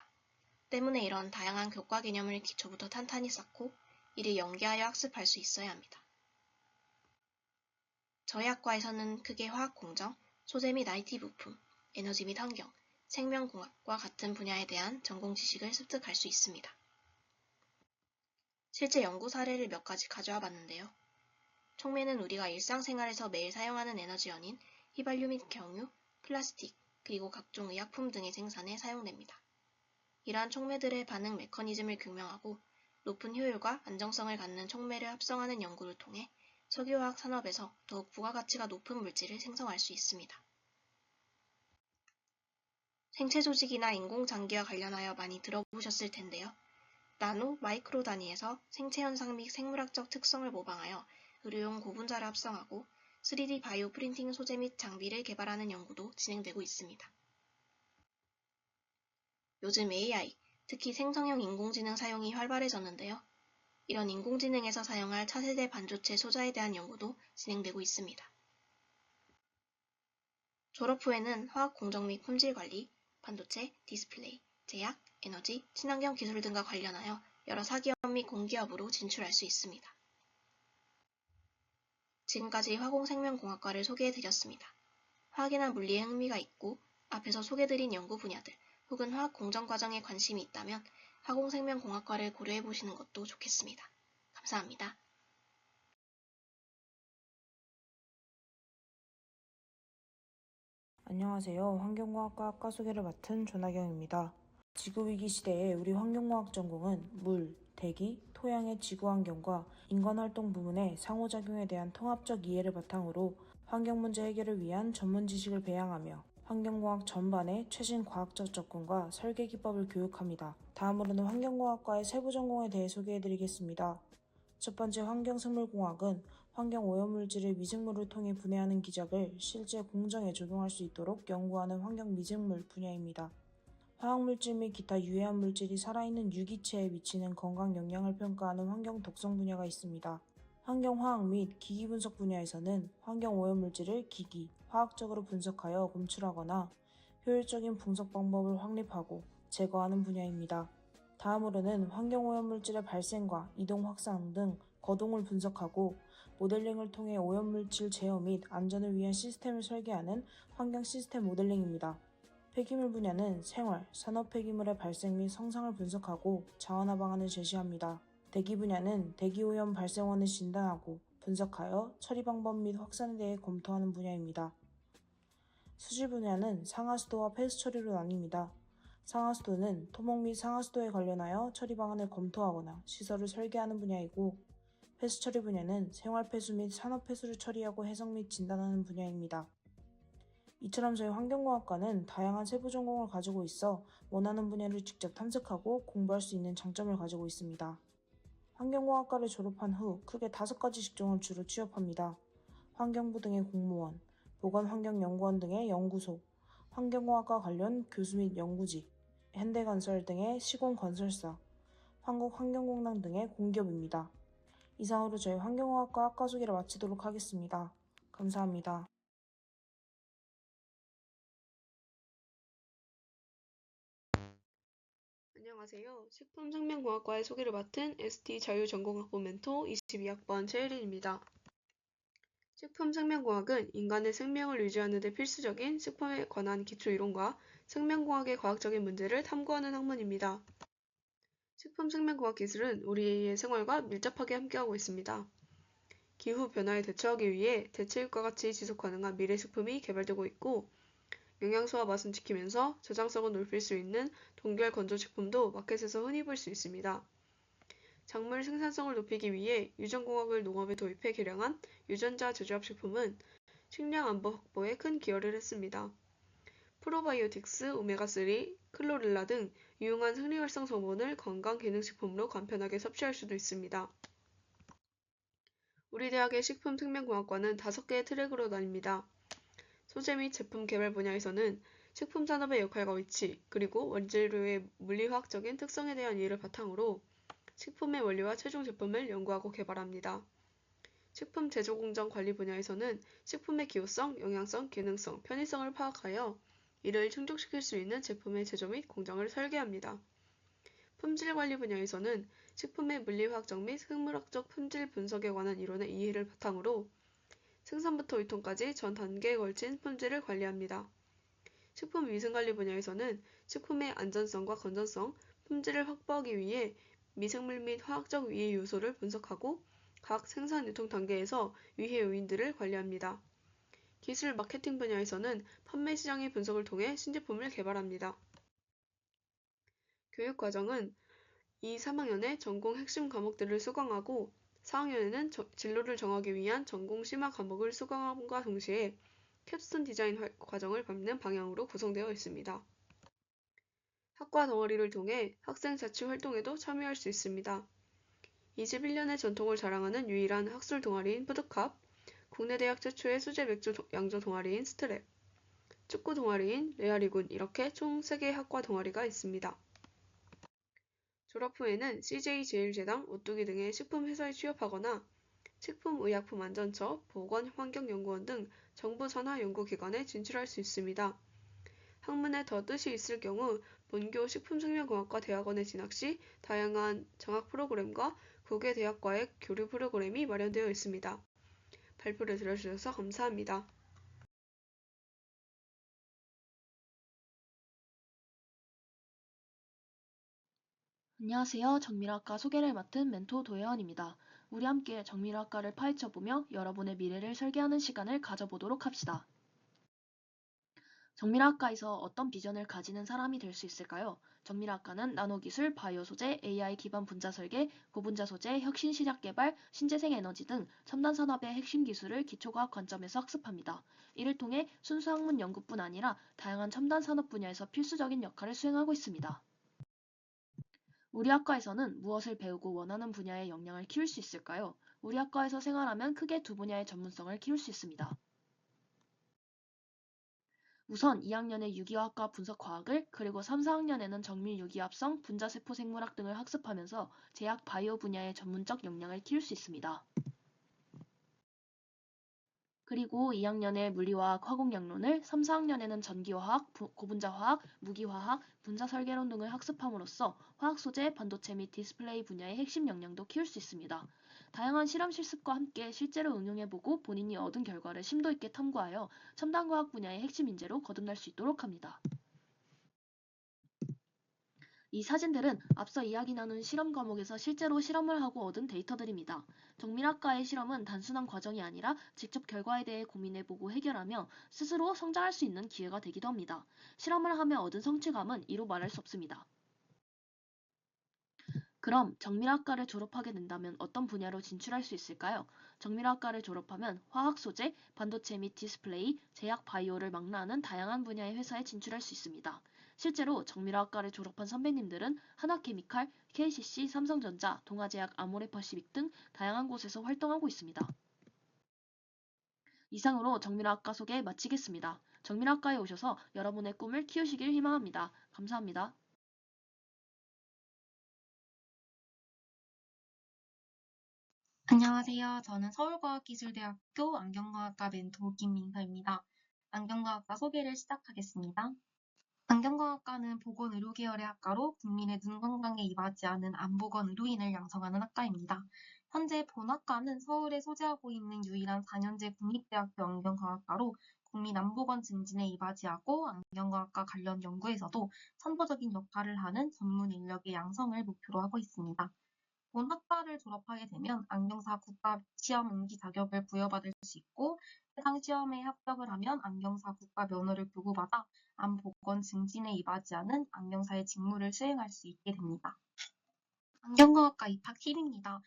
[SPEAKER 4] 때문에 이런 다양한 교과 개념을 기초부터 탄탄히 쌓고 이를 연계하여 학습할 수 있어야 합니다. 저희 학과에서는 크게 화학공정, 소재 및 IT 부품, 에너지 및 환경, 생명공학과 같은 분야에 대한 전공 지식을 습득할 수 있습니다. 실제 연구 사례를 몇 가지 가져와 봤는데요. 촉매는 우리가 일상생활에서 매일 사용하는 에너지원인 휘발유 및 경유, 플라스틱, 그리고 각종 의약품 등의 생산에 사용됩니다. 이러한 촉매들의 반응 메커니즘을 규명하고 높은 효율과 안정성을 갖는 촉매를 합성하는 연구를 통해 석유화학 산업에서 더욱 부가가치가 높은 물질을 생성할 수 있습니다. 생체 조직이나 인공 장기와 관련하여 많이 들어보셨을 텐데요. 나노, 마이크로 단위에서 생체 현상 및 생물학적 특성을 모방하여 의료용 고분자를 합성하고 3D 바이오 프린팅 소재 및 장비를 개발하는 연구도 진행되고 있습니다. 요즘 AI, 특히 생성형 인공지능 사용이 활발해졌는데요. 이런 인공지능에서 사용할 차세대 반도체 소자에 대한 연구도 진행되고 있습니다. 졸업 후에는 화학 공정 및 품질 관리, 반도체, 디스플레이, 제약, 에너지, 친환경 기술 등과 관련하여 여러 사기업 및 공기업으로 진출할 수 있습니다. 지금까지 화공생명공학과를 소개해드렸습니다. 화학이나 물리에 흥미가 있고 앞에서 소개드린 연구 분야들 혹은 화학 공정 과정에 관심이 있다면 화공생명공학과를 고려해보시는 것도 좋겠습니다. 감사합니다.
[SPEAKER 7] 안녕하세요. 환경공학과 학과 소개를 맡은 조나경입니다. 지구위기 시대에 우리 환경공학 전공은 물, 대기, 토양의 지구환경과 인간활동 부문의 상호작용에 대한 통합적 이해를 바탕으로 환경문제 해결을 위한 전문 지식을 배양하며 환경공학 전반의 최신 과학적 접근과 설계 기법을 교육합니다. 다음으로는 환경공학과의 세부 전공에 대해 소개해드리겠습니다. 첫 번째 환경생물공학은 환경오염물질을 미생물을 통해 분해하는 기작을 실제 공정에 적용할 수 있도록 연구하는 환경미생물 분야입니다. 화학물질 및 기타 유해한 물질이 살아있는 유기체에 미치는 건강 영향을 평가하는 환경 독성 분야가 있습니다. 환경화학 및 기기분석 분야에서는 환경오염물질을 기기, 화학적으로 분석하여 검출하거나 효율적인 분석 방법을 확립하고 제거하는 분야입니다. 다음으로는 환경오염물질의 발생과 이동 확산 등 거동을 분석하고 모델링을 통해 오염물질 제어 및 안전을 위한 시스템을 설계하는 환경 시스템 모델링입니다. 폐기물 분야는 생활, 산업 폐기물의 발생 및 성상을 분석하고 자원화 방안을 제시합니다. 대기 분야는 대기오염 발생원을 진단하고 분석하여 처리 방법 및 확산에 대해 검토하는 분야입니다. 수질 분야는 상하수도와 폐수 처리로 나뉩니다. 상하수도는 토목 및 상하수도에 관련하여 처리 방안을 검토하거나 시설을 설계하는 분야이고 폐수 처리 분야는 생활폐수 및 산업폐수를 처리하고 해석 및 진단하는 분야입니다. 이처럼 저희 환경공학과는 다양한 세부 전공을 가지고 있어 원하는 분야를 직접 탐색하고 공부할 수 있는 장점을 가지고 있습니다. 환경공학과를 졸업한 후 크게 5가지 직종을 주로 취업합니다. 환경부 등의 공무원, 보건환경연구원 등의 연구소, 환경공학과 관련 교수 및 연구직, 현대건설 등의 시공건설사, 한국환경공단 등의 공기업입니다. 이상으로 저희 환경공학과 학과 소개를 마치도록 하겠습니다. 감사합니다.
[SPEAKER 12] 안녕하세요. 식품생명공학과의 소개를 맡은 ST 자유전공학부 멘토 22학번 최혜린입니다. 식품생명공학은 인간의 생명을 유지하는 데 필수적인 식품에 관한 기초이론과 생명공학의 과학적인 문제를 탐구하는 학문입니다. 식품생명공학 기술은 우리의 생활과 밀접하게 함께하고 있습니다. 기후변화에 대처하기 위해 대체육과 같이 지속가능한 미래식품이 개발되고 있고 영양소와 맛은 지키면서 저장성을 높일 수 있는 동결 건조식품도 마켓에서 흔히 볼 수 있습니다. 작물 생산성을 높이기 위해 유전공학을 농업에 도입해 개량한 유전자 제조합식품은 식량 안보 확보에 큰 기여를 했습니다. 프로바이오틱스, 오메가3, 클로렐라 등 유용한 생리활성 성분을 건강기능식품으로 간편하게 섭취할 수도 있습니다. 우리 대학의 식품생명공학과는 5개의 트랙으로 나뉩니다. 소재 및 제품 개발 분야에서는 식품산업의 역할과 위치, 그리고 원재료의 물리화학적인 특성에 대한 이해를 바탕으로 식품의 원리와 최종 제품을 연구하고 개발합니다. 식품 제조공정 관리 분야에서는 식품의 기호성, 영양성, 기능성, 편의성을 파악하여 이를 충족시킬 수 있는 제품의 제조 및 공정을 설계합니다. 품질 관리 분야에서는 식품의 물리화학적 및 생물학적 품질 분석에 관한 이론의 이해를 바탕으로 생산부터 유통까지 전 단계에 걸친 품질을 관리합니다. 식품 위생관리 분야에서는 식품의 안전성과 건전성, 품질을 확보하기 위해 미생물 및 화학적 위해 요소를 분석하고 각 생산 유통 단계에서 위해 요인들을 관리합니다. 기술 마케팅 분야에서는 판매 시장의 분석을 통해 신제품을 개발합니다. 교육 과정은 2, 3학년에 전공 핵심 과목들을 수강하고 4학년에는 진로를 정하기 위한 전공 심화 과목을 수강함과 동시에 캡스톤 디자인 과정을 밟는 방향으로 구성되어 있습니다. 학과 동아리를 통해 학생 자치 활동에도 참여할 수 있습니다. 21년의 전통을 자랑하는 유일한 학술 동아리인 푸드캅, 국내 대학 최초의 수제 맥주 양조 동아리인 스트랩, 축구 동아리인 레아리군 이렇게 총 3개의 학과 동아리가 있습니다. 졸업 후에는 CJ제일제당, 오뚜기 등의 식품회사에 취업하거나 식품의약품안전처, 보건환경연구원 등 정부 산하 연구기관에 진출할 수 있습니다. 학문에 더 뜻이 있을 경우 본교 식품생명공학과 대학원에 진학 시 다양한 장학 프로그램과 국외 대학과의 교류 프로그램이 마련되어 있습니다. 발표를 들어주셔서 감사합니다.
[SPEAKER 13] 안녕하세요. 정밀화학과 소개를 맡은 멘토 도혜원입니다. 우리 함께 정밀화학과를 파헤쳐보며 여러분의 미래를 설계하는 시간을 가져보도록 합시다. 정밀화학과에서 어떤 비전을 가지는 사람이 될 수 있을까요? 정밀화학과는 나노기술, 바이오 소재, AI 기반 분자 설계, 고분자 소재, 혁신 시작 개발, 신재생 에너지 등 첨단 산업의 핵심 기술을 기초과학 관점에서 학습합니다. 이를 통해 순수 학문 연구뿐 아니라 다양한 첨단 산업 분야에서 필수적인 역할을 수행하고 있습니다. 우리 학과에서는 무엇을 배우고 원하는 분야의 역량을 키울 수 있을까요? 우리 학과에서 생활하면 크게 두 분야의 전문성을 키울 수 있습니다. 우선 2학년에 유기화학과 분석과학을 그리고 3, 4학년에는 정밀유기합성, 분자세포생물학 등을 학습하면서 제약 바이오 분야의 전문적 역량을 키울 수 있습니다. 그리고 2학년에 물리화학, 화공약론을, 3, 4학년에는 전기화학, 고분자화학, 무기화학, 분자설계론 등을 학습함으로써 화학소재, 반도체 및 디스플레이 분야의 핵심 역량도 키울 수 있습니다. 다양한 실험 실습과 함께 실제로 응용해보고 본인이 얻은 결과를 심도 있게 탐구하여 첨단과학 분야의 핵심 인재로 거듭날 수 있도록 합니다. 이 사진들은 앞서 이야기 나눈 실험 과목에서 실제로 실험을 하고 얻은 데이터들입니다. 정밀학과의 실험은 단순한 과정이 아니라 직접 결과에 대해 고민해보고 해결하며 스스로 성장할 수 있는 기회가 되기도 합니다. 실험을 하며 얻은 성취감은 이루 말할 수 없습니다. 그럼 정밀학과를 졸업하게 된다면 어떤 분야로 진출할 수 있을까요? 정밀학과를 졸업하면 화학 소재, 반도체 및 디스플레이, 제약 바이오를 망라하는 다양한 분야의 회사에 진출할 수 있습니다. 실제로 정밀화학과를 졸업한 선배님들은 하나케미칼, KCC, 삼성전자, 동아제약, 아모레퍼시빅 등 다양한 곳에서 활동하고 있습니다. 이상으로 정밀화학과 소개 마치겠습니다. 정밀화학과에 오셔서 여러분의 꿈을 키우시길 희망합니다. 감사합니다.
[SPEAKER 14] 안녕하세요. 저는 서울과학기술대학교 안경과학과 멘토 김민서입니다. 안경과학과 소개를 시작하겠습니다. 안경과학과는 보건의료 계열의 학과로 국민의 눈 건강에 이바지하는 안보건 의료인을 양성하는 학과입니다. 현재 본학과는 서울에 소재하고 있는 유일한 4년제 국립대학교 안경과학과로 국민 안보건 증진에 이바지하고 안경과학과 관련 연구에서도 선도적인 역할을 하는 전문 인력의 양성을 목표로 하고 있습니다. 본 학과를 졸업하게 되면 안경사 국가시험 응시 자격을 부여받을 수 있고 해당 시험에 합격을 하면 안경사 국가 면허를 교부받아 안보건 증진에 이바지하는 안경사의 직무를 수행할 수 있게 됩니다. 안경과학과 입학 팁입니다.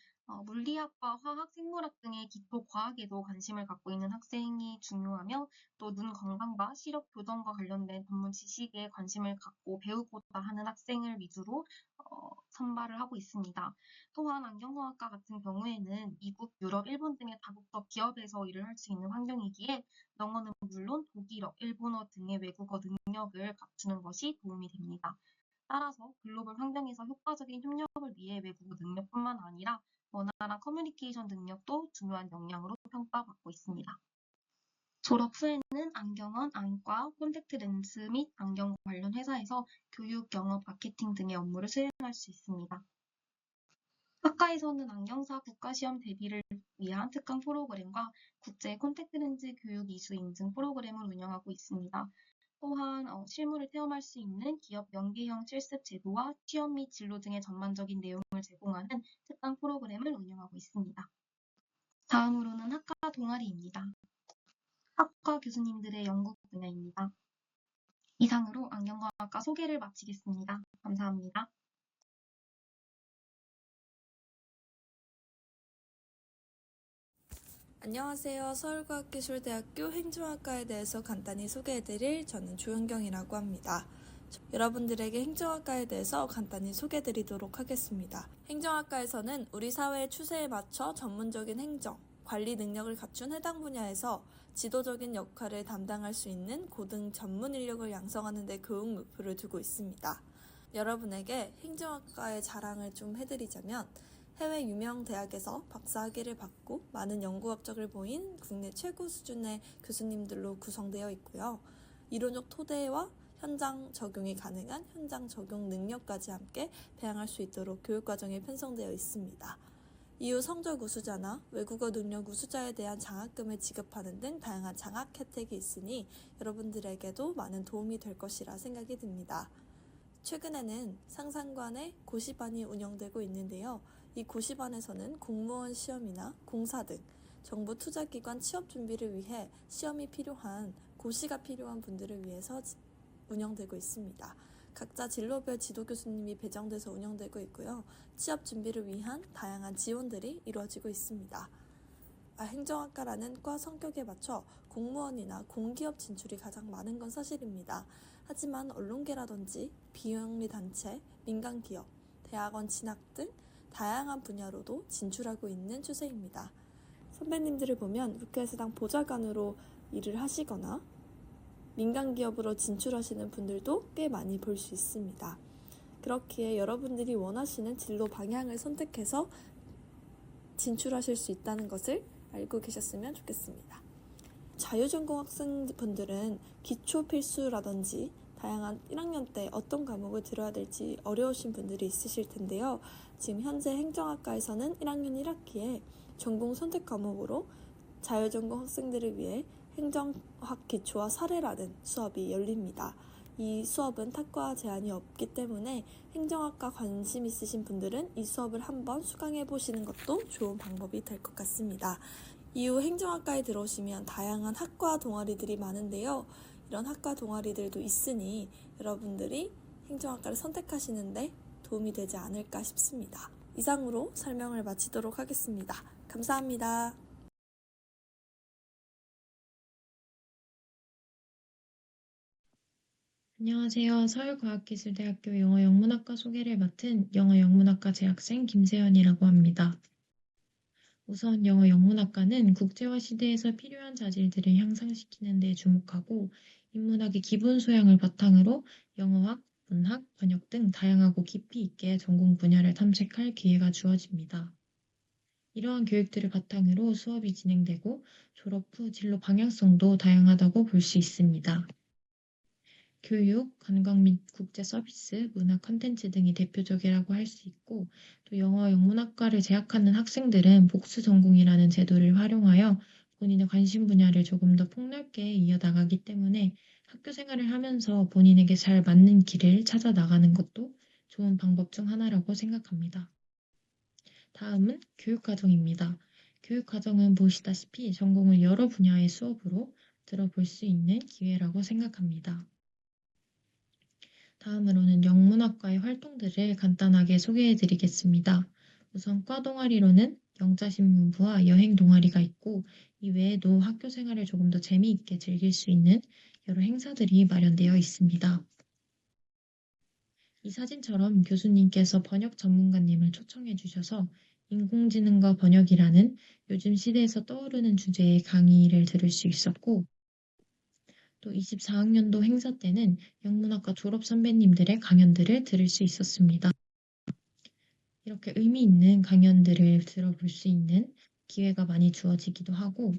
[SPEAKER 14] 물리학과 화학, 생물학 등의 기초 과학에도 관심을 갖고 있는 학생이 중요하며 또 눈 건강과 시력 교정과 관련된 전문 지식에 관심을 갖고 배우고자 하는 학생을 위주로 선발을 하고 있습니다. 또한 안경과학과 같은 경우에는 미국, 유럽, 일본 등의 다국적 기업에서 일을 할 수 있는 환경이기에 영어는 물론 독일어, 일본어 등의 외국어 능력을 갖추는 것이 도움이 됩니다. 따라서 글로벌 환경에서 효과적인 협력을 위해 외국어 능력뿐만 아니라 원활한 커뮤니케이션 능력도 중요한 역량으로 평가받고 있습니다. 졸업 후에는 안경원, 안과, 콘택트 렌즈 및 안경 관련 회사에서 교육, 영업, 마케팅 등의 업무를 수행할 수 있습니다. 학과에서는 안경사 국가시험 대비를 위한 특강 프로그램과 국제 콘택트 렌즈 교육 이수 인증 프로그램을 운영하고 있습니다. 또한 실무를 체험할 수 있는 기업 연계형 실습 제도와 취업 및 진로 등의 전반적인 내용을 제공하는 특강 프로그램을 운영하고 있습니다. 다음으로는 학과 동아리입니다. 학과 교수님들의 연구 분야입니다. 이상으로 안경과학과 소개를 마치겠습니다. 감사합니다.
[SPEAKER 15] 안녕하세요. 서울과학기술대학교 행정학과에 대해서 간단히 소개해드릴 저는 조은경이라고 합니다. 여러분들에게 행정학과에 대해서 간단히 소개해드리도록 하겠습니다. 행정학과에서는 우리 사회의 추세에 맞춰 전문적인 행정, 관리 능력을 갖춘 해당 분야에서 지도적인 역할을 담당할 수 있는 고등 전문 인력을 양성하는 데 교육 목표를 두고 있습니다. 여러분에게 행정학과의 자랑을 좀 해드리자면 해외 유명 대학에서 박사학위를 받고 많은 연구 업적을 보인 국내 최고 수준의 교수님들로 구성되어 있고요. 이론적 토대와 현장 적용이 가능한 현장 적용 능력까지 함께 배양할 수 있도록 교육과정이 편성되어 있습니다. 이후 성적 우수자나 외국어 능력 우수자에 대한 장학금을 지급하는 등 다양한 장학 혜택이 있으니 여러분들에게도 많은 도움이 될 것이라 생각이 듭니다. 최근에는 상상관의 고시반이 운영되고 있는데요. 이 고시반에서는 공무원 시험이나 공사 등 정부 투자기관 취업 준비를 위해 시험이 필요한 고시가 필요한 분들을 위해서 운영되고 있습니다. 각자 진로별 지도 교수님이 배정돼서 운영되고 있고요. 취업 준비를 위한 다양한 지원들이 이루어지고 있습니다. 행정학과라는 과 성격에 맞춰 공무원이나 공기업 진출이 가장 많은 건 사실입니다. 하지만 언론계라든지 비영리 단체, 민간기업, 대학원 진학 등 다양한 분야로도 진출하고 있는 추세입니다. 선배님들을 보면 국회의사당 보좌관으로 일을 하시거나 민간기업으로 진출하시는 분들도 꽤 많이 볼 수 있습니다. 그렇기에 여러분들이 원하시는 진로 방향을 선택해서 진출하실 수 있다는 것을 알고 계셨으면 좋겠습니다. 자유전공 학생분들은 기초 필수라든지 다양한 1학년 때 어떤 과목을 들어야 될지 어려우신 분들이 있으실 텐데요. 지금 현재 행정학과에서는 1학년 1학기에 전공 선택 과목으로 자유전공 학생들을 위해 행정학 기초와 사례라는 수업이 열립니다. 이 수업은 탁과 제한이 없기 때문에 행정학과 관심 있으신 분들은 이 수업을 한번 수강해 보시는 것도 좋은 방법이 될 것 같습니다. 이후 행정학과에 들어오시면 다양한 학과 동아리들이 많은데요. 이런 학과 동아리들도 있으니 여러분들이 행정학과를 선택하시는데 도움이 되지 않을까 싶습니다. 이상으로 설명을 마치도록 하겠습니다. 감사합니다.
[SPEAKER 16] 안녕하세요. 서울과학기술대학교 영어영문학과 소개를 맡은 영어영문학과 재학생 김세연이라고 합니다. 우선 영어영문학과는 국제화 시대에서 필요한 자질들을 향상시키는 데 주목하고 인문학의 기본 소양을 바탕으로 영어학, 문학, 번역 등 다양하고 깊이 있게 전공 분야를 탐색할 기회가 주어집니다. 이러한 교육들을 바탕으로 수업이 진행되고 졸업 후 진로 방향성도 다양하다고 볼 수 있습니다. 교육, 관광 및 국제 서비스, 문화 콘텐츠 등이 대표적이라고 할 수 있고 또 영어 영문학과를 재학하는 학생들은 복수 전공이라는 제도를 활용하여 본인의 관심 분야를 조금 더 폭넓게 이어나가기 때문에 학교 생활을 하면서 본인에게 잘 맞는 길을 찾아 나가는 것도 좋은 방법 중 하나라고 생각합니다. 다음은 교육과정입니다. 교육과정은 보시다시피 전공을 여러 분야의 수업으로 들어볼 수 있는 기회라고 생각합니다. 다음으로는 영문학과의 활동들을 간단하게 소개해 드리겠습니다. 우선 과 동아리로는 영자신문부와 여행 동아리가 있고 이 외에도 학교 생활을 조금 더 재미있게 즐길 수 있는 여러 행사들이 마련되어 있습니다. 이 사진처럼 교수님께서 번역 전문가님을 초청해 주셔서 인공지능과 번역이라는 요즘 시대에서 떠오르는 주제의 강의를 들을 수 있었고 또 24학년도 행사 때는 영문학과 졸업 선배님들의 강연들을 들을 수 있었습니다. 이렇게 의미 있는 강연들을 들어볼 수 있는 기회가 많이 주어지기도 하고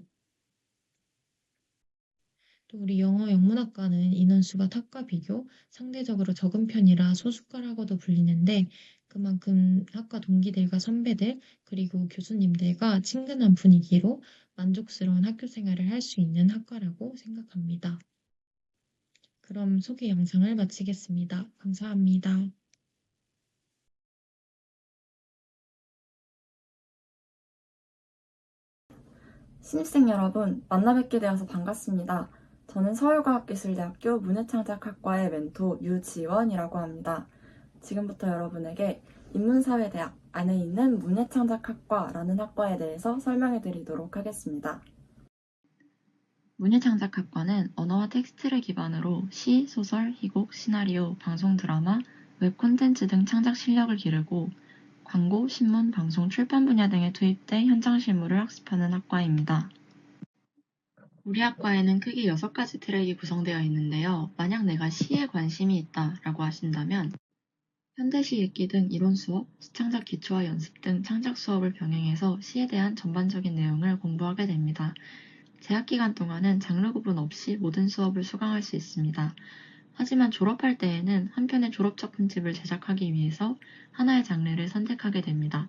[SPEAKER 16] 또 우리 영어 영문학과는 인원수가 탁과 비교 상대적으로 적은 편이라 소수과라고도 불리는데 그만큼 학과 동기들과 선배들 그리고 교수님들과 친근한 분위기로 만족스러운 학교 생활을 할 수 있는 학과라고 생각합니다. 그럼 소개 영상을 마치겠습니다. 감사합니다.
[SPEAKER 17] 신입생 여러분, 만나 뵙게 되어서 반갑습니다. 저는 서울과학기술대학교 문해창작학과의 멘토 유지원이라고 합니다. 지금부터 여러분에게 인문사회대학 안에 있는 문해창작학과라는 학과에 대해서 설명해 드리도록 하겠습니다.
[SPEAKER 13] 문예창작학과는 언어와 텍스트를 기반으로 시, 소설, 희곡, 시나리오, 방송 드라마, 웹 콘텐츠 등 창작 실력을 기르고 광고, 신문, 방송, 출판 분야 등에 투입돼 현장 실무를 학습하는 학과입니다. 우리 학과에는 크게 6가지 트랙이 구성되어 있는데요. 만약 내가 시에 관심이 있다라고 하신다면 현대시 읽기 등 이론 수업, 시창작 기초와 연습 등 창작 수업을 병행해서 시에 대한 전반적인 내용을 공부하게 됩니다. 재학 기간 동안은 장르 구분 없이 모든 수업을 수강할 수 있습니다. 하지만 졸업할 때에는 한 편의 졸업 작품집을 제작하기 위해서 하나의 장르를 선택하게 됩니다.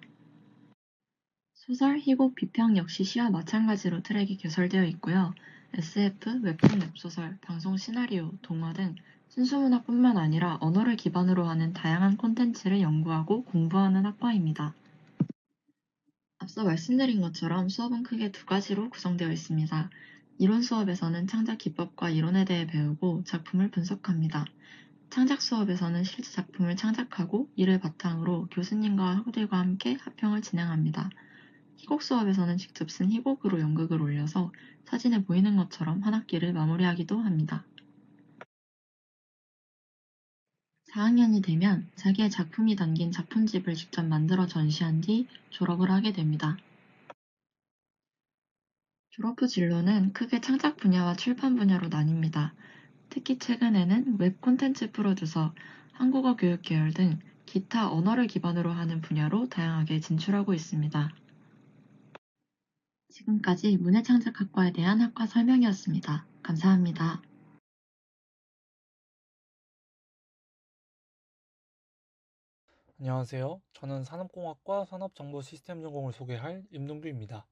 [SPEAKER 13] 소설, 희곡, 비평 역시 시와 마찬가지로 트랙이 개설되어 있고요. SF, 웹툰, 웹소설, 방송 시나리오, 동화 등 순수문학뿐만 아니라 언어를 기반으로 하는 다양한 콘텐츠를 연구하고 공부하는 학과입니다. 앞서 말씀드린 것처럼 수업은 크게 2가지로 구성되어 있습니다. 이론 수업에서는 창작 기법과 이론에 대해 배우고 작품을 분석합니다. 창작 수업에서는 실제 작품을 창작하고 이를 바탕으로 교수님과 학우들과 함께 합평을 진행합니다. 희곡 수업에서는 직접 쓴 희곡으로 연극을 올려서 사진에 보이는 것처럼 한 학기를 마무리하기도 합니다. 4학년이 되면 자기의 작품이 담긴 작품집을 직접 만들어 전시한 뒤 졸업을 하게 됩니다. 졸업 후 진로는 크게 창작 분야와 출판 분야로 나뉩니다. 특히 최근에는 웹 콘텐츠 프로듀서, 한국어 교육 계열 등 기타 언어를 기반으로 하는 분야로 다양하게 진출하고 있습니다. 지금까지 문해창작학과에 대한 학과 설명이었습니다. 감사합니다.
[SPEAKER 18] 안녕하세요. 저는 산업공학과 산업정보시스템 전공을 소개할 임동규입니다.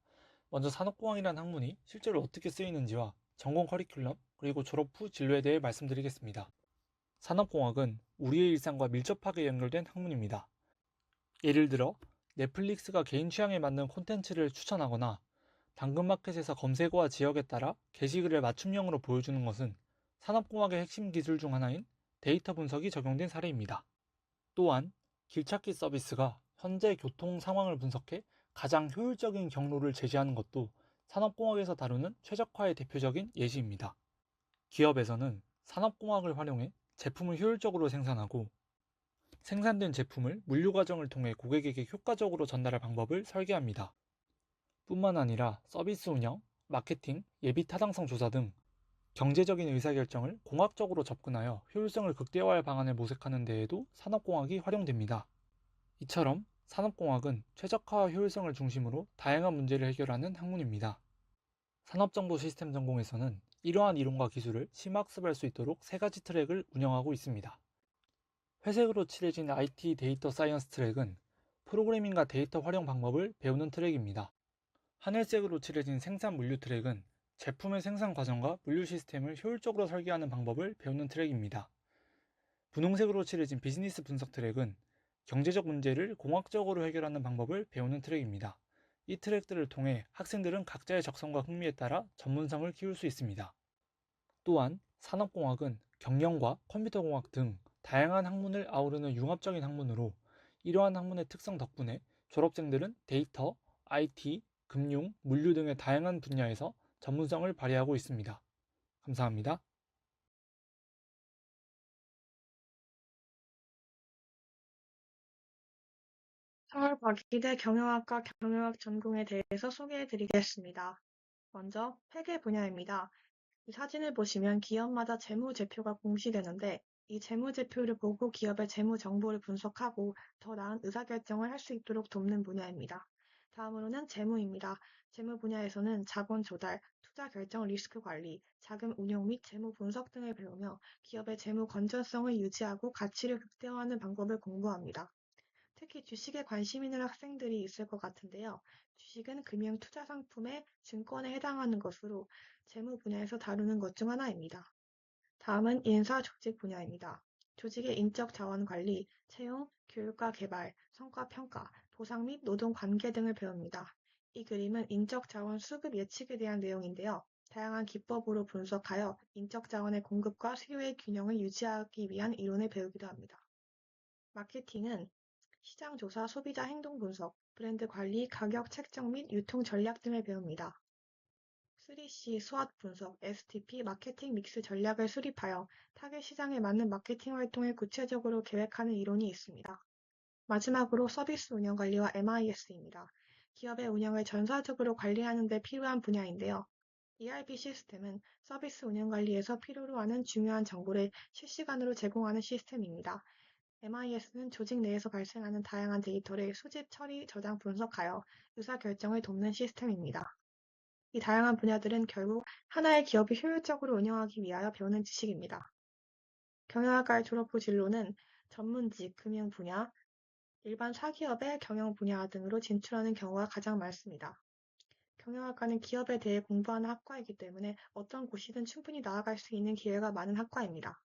[SPEAKER 18] 먼저 산업공학이라는 학문이 실제로 어떻게 쓰이는지와 전공 커리큘럼 그리고 졸업 후 진로에 대해 말씀드리겠습니다. 산업공학은 우리의 일상과 밀접하게 연결된 학문입니다. 예를 들어 넷플릭스가 개인 취향에 맞는 콘텐츠를 추천하거나 당근마켓에서 검색어와 지역에 따라 게시글을 맞춤형으로 보여주는 것은 산업공학의 핵심 기술 중 하나인 데이터 분석이 적용된 사례입니다. 또한 길찾기 서비스가 현재 교통 상황을 분석해 가장 효율적인 경로를 제시하는 것도 산업공학에서 다루는 최적화의 대표적인 예시입니다. 기업에서는 산업공학을 활용해 제품을 효율적으로 생산하고 생산된 제품을 물류 과정을 통해 고객에게 효과적으로 전달할 방법을 설계합니다. 뿐만 아니라 서비스 운영, 마케팅, 예비 타당성 조사 등 경제적인 의사결정을 공학적으로 접근하여 효율성을 극대화할 방안을 모색하는 데에도 산업공학이 활용됩니다. 이처럼 산업공학은 최적화와 효율성을 중심으로 다양한 문제를 해결하는 학문입니다. 산업정보시스템 전공에서는 이러한 이론과 기술을 심학습할 수 있도록 3가지 트랙을 운영하고 있습니다. 회색으로 칠해진 IT 데이터 사이언스 트랙은 프로그래밍과 데이터 활용 방법을 배우는 트랙입니다. 하늘색으로 칠해진 생산 물류 트랙은 제품의 생산 과정과 물류 시스템을 효율적으로 설계하는 방법을 배우는 트랙입니다. 분홍색으로 칠해진 비즈니스 분석 트랙은 경제적 문제를 공학적으로 해결하는 방법을 배우는 트랙입니다. 이 트랙들을 통해 학생들은 각자의 적성과 흥미에 따라 전문성을 키울 수 있습니다. 또한 산업공학은 경영과 컴퓨터공학 등 다양한 학문을 아우르는 융합적인 학문으로 이러한 학문의 특성 덕분에 졸업생들은 데이터, IT, 금융, 물류 등의 다양한 분야에서 전문성을 발휘하고 있습니다. 감사합니다.
[SPEAKER 19] 서울과기대 경영학과 경영학 전공에 대해서 소개해드리겠습니다. 먼저 회계 분야입니다. 이 사진을 보시면 기업마다 재무제표가 공시되는데 이 재무제표를 보고 기업의 재무 정보를 분석하고 더 나은 의사결정을 할 수 있도록 돕는 분야입니다. 다음으로는 재무입니다. 재무 분야에서는 자본 조달, 투자 결정 리스크 관리, 자금 운용 및 재무 분석 등을 배우며 기업의 재무 건전성을 유지하고 가치를 극대화하는 방법을 공부합니다. 특히 주식에 관심 있는 학생들이 있을 것 같은데요. 주식은 금융 투자 상품의 증권에 해당하는 것으로 재무 분야에서 다루는 것 중 하나입니다. 다음은 인사 조직 분야입니다. 조직의 인적 자원 관리, 채용, 교육과 개발, 성과 평가, 보상 및 노동 관계 등을 배웁니다. 이 그림은 인적 자원 수급 예측에 대한 내용인데요. 다양한 기법으로 분석하여 인적 자원의 공급과 수요의 균형을 유지하기 위한 이론을 배우기도 합니다. 마케팅은 시장 조사, 소비자 행동 분석, 브랜드 관리, 가격 책정 및 유통 전략 등을 배웁니다. 3C 수학 분석, STP 마케팅 믹스 전략을 수립하여 타겟 시장에 맞는 마케팅 활동을 구체적으로 계획하는 이론이 있습니다. 마지막으로 서비스 운영 관리와 MIS입니다. 기업의 운영을 전사적으로 관리하는 데 필요한 분야인데요. ERP 시스템은 서비스 운영 관리에서 필요로 하는 중요한 정보를 실시간으로 제공하는 시스템입니다. MIS는 조직 내에서 발생하는 다양한 데이터를 수집, 처리, 저장, 분석하여 의사결정을 돕는 시스템입니다. 이 다양한 분야들은 결국 하나의 기업이 효율적으로 운영하기 위하여 배우는 지식입니다. 경영학과의 졸업 후 진로는 전문직, 금융 분야, 일반 사기업의 경영 분야 등으로 진출하는 경우가 가장 많습니다. 경영학과는 기업에 대해 공부하는 학과이기 때문에 어떤 곳이든 충분히 나아갈 수 있는 기회가 많은 학과입니다.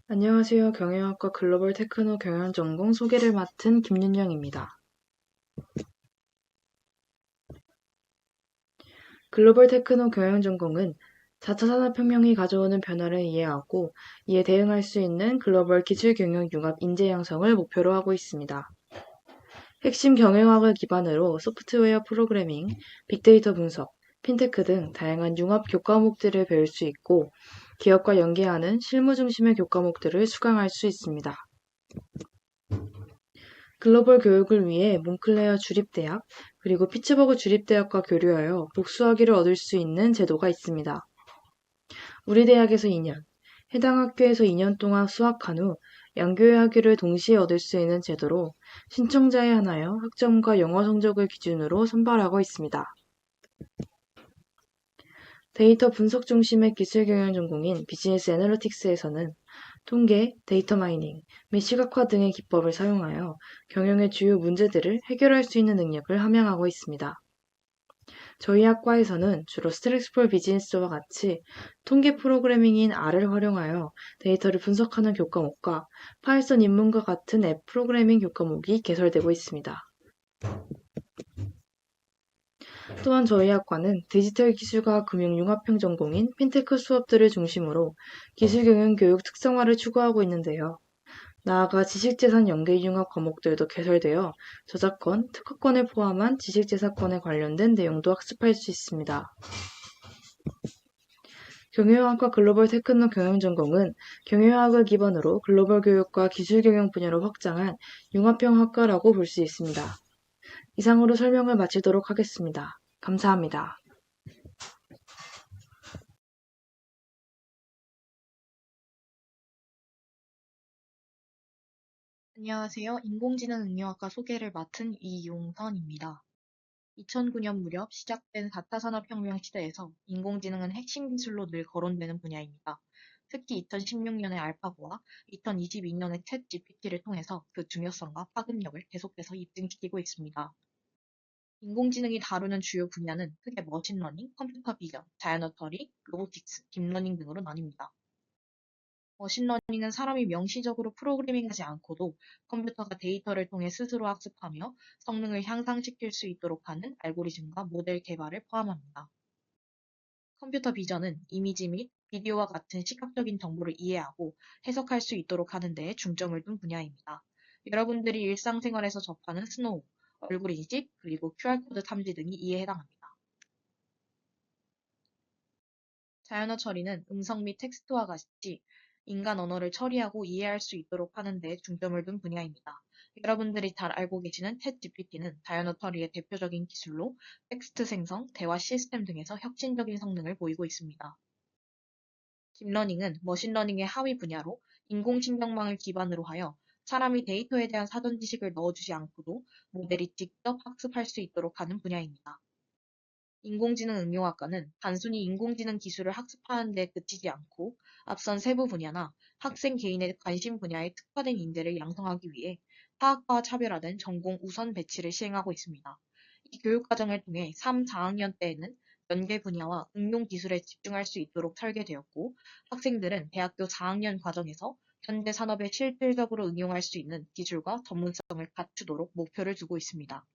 [SPEAKER 17] 안녕하세요. 경영학과 글로벌 테크노 경영 전공 소개를 맡은 김윤영입니다. 글로벌 테크노 경영 전공은 4차 산업혁명이 가져오는 변화를 이해하고 이에 대응할 수 있는 글로벌 기술 경영 융합 인재 양성을 목표로 하고 있습니다. 핵심 경영학을 기반으로 소프트웨어 프로그래밍, 빅데이터 분석, 핀테크 등 다양한 융합 교과목들을 배울 수 있고 기업과 연계하는 실무 중심의 교과목들을 수강할 수 있습니다. 글로벌 교육을 위해 몽클레어 주립대학 그리고 피츠버그 주립대학과 교류하여 복수학위를 얻을 수 있는 제도가 있습니다. 우리 대학에서 2년, 해당 학교에서 2년 동안 수학한 후 양교의 학위를 동시에 얻을 수 있는 제도로 신청자에 한하여 학점과 영어 성적을 기준으로 선발하고 있습니다. 데이터 분석 중심의 기술 경영 전공인 비즈니스 애널리틱스에서는 통계, 데이터 마이닝, 및 시각화 등의 기법을 사용하여 경영의 주요 문제들을 해결할 수 있는 능력을 함양하고 있습니다. 저희 학과에서는 주로 스트렉스폴 비즈니스와 같이 통계 프로그래밍인 R을 활용하여 데이터를 분석하는 교과목과 파이썬 입문과 같은 앱 프로그래밍 교과목이 개설되고 있습니다. 또한 저희 학과는 디지털 기술과 금융 융합형 전공인 핀테크 수업들을 중심으로 기술경영 교육 특성화를 추구하고 있는데요. 나아가 지식재산 연계융합 과목들도 개설되어 저작권, 특허권을 포함한 지식재산권에 관련된 내용도 학습할 수 있습니다. 경영학과 글로벌 테크노 경영전공은 경영학을 기반으로 글로벌 교육과 기술경영 분야로 확장한 융합형 학과라고 볼 수 있습니다. 이상으로 설명을 마치도록 하겠습니다. 감사합니다.
[SPEAKER 20] 안녕하세요. 인공지능응용학과 소개를 맡은 이용선입니다. 2009년 무렵 시작된 4차 산업혁명 시대에서 인공지능은 핵심 기술로 늘 거론되는 분야입니다. 특히 2016년의 알파고와 2022년의 챗 GPT를 통해서 그 중요성과 파급력을 계속해서 입증시키고 있습니다. 인공지능이 다루는 주요 분야는 크게 머신러닝, 컴퓨터 비전, 자연어터리, 로보틱스, 딥러닝 등으로 나뉩니다. 머신러닝은 사람이 명시적으로 프로그래밍하지 않고도 컴퓨터가 데이터를 통해 스스로 학습하며 성능을 향상시킬 수 있도록 하는 알고리즘과 모델 개발을 포함합니다. 컴퓨터 비전은 이미지 및 비디오와 같은 시각적인 정보를 이해하고 해석할 수 있도록 하는 데에 중점을 둔 분야입니다. 여러분들이 일상생활에서 접하는 스노우, 얼굴 인식, 그리고 QR코드 탐지 등이 이에 해당합니다. 자연어 처리는 음성 및 텍스트와 같이 인간 언어를 처리하고 이해할 수 있도록 하는 데 중점을 둔 분야입니다. 여러분들이 잘 알고 계시는 챗 GPT는 자연어 처리의 대표적인 기술로 텍스트 생성, 대화 시스템 등에서 혁신적인 성능을 보이고 있습니다. 딥러닝은 머신러닝의 하위 분야로 인공신경망을 기반으로 하여 사람이 데이터에 대한 사전 지식을 넣어주지 않고도 모델이 직접 학습할 수 있도록 하는 분야입니다. 인공지능 응용학과는 단순히 인공지능 기술을 학습하는 데 그치지 않고 앞선 세부 분야나 학생 개인의 관심 분야에 특화된 인재를 양성하기 위해 타학과와 차별화된 전공 우선 배치를 시행하고 있습니다. 이 교육과정을 통해 3, 4학년 때에는 연계 분야와 응용 기술에 집중할 수 있도록 설계되었고 학생들은 대학교 4학년 과정에서 현대 산업에 실질적으로 응용할 수 있는 기술과 전문성을 갖추도록 목표를 두고 있습니다.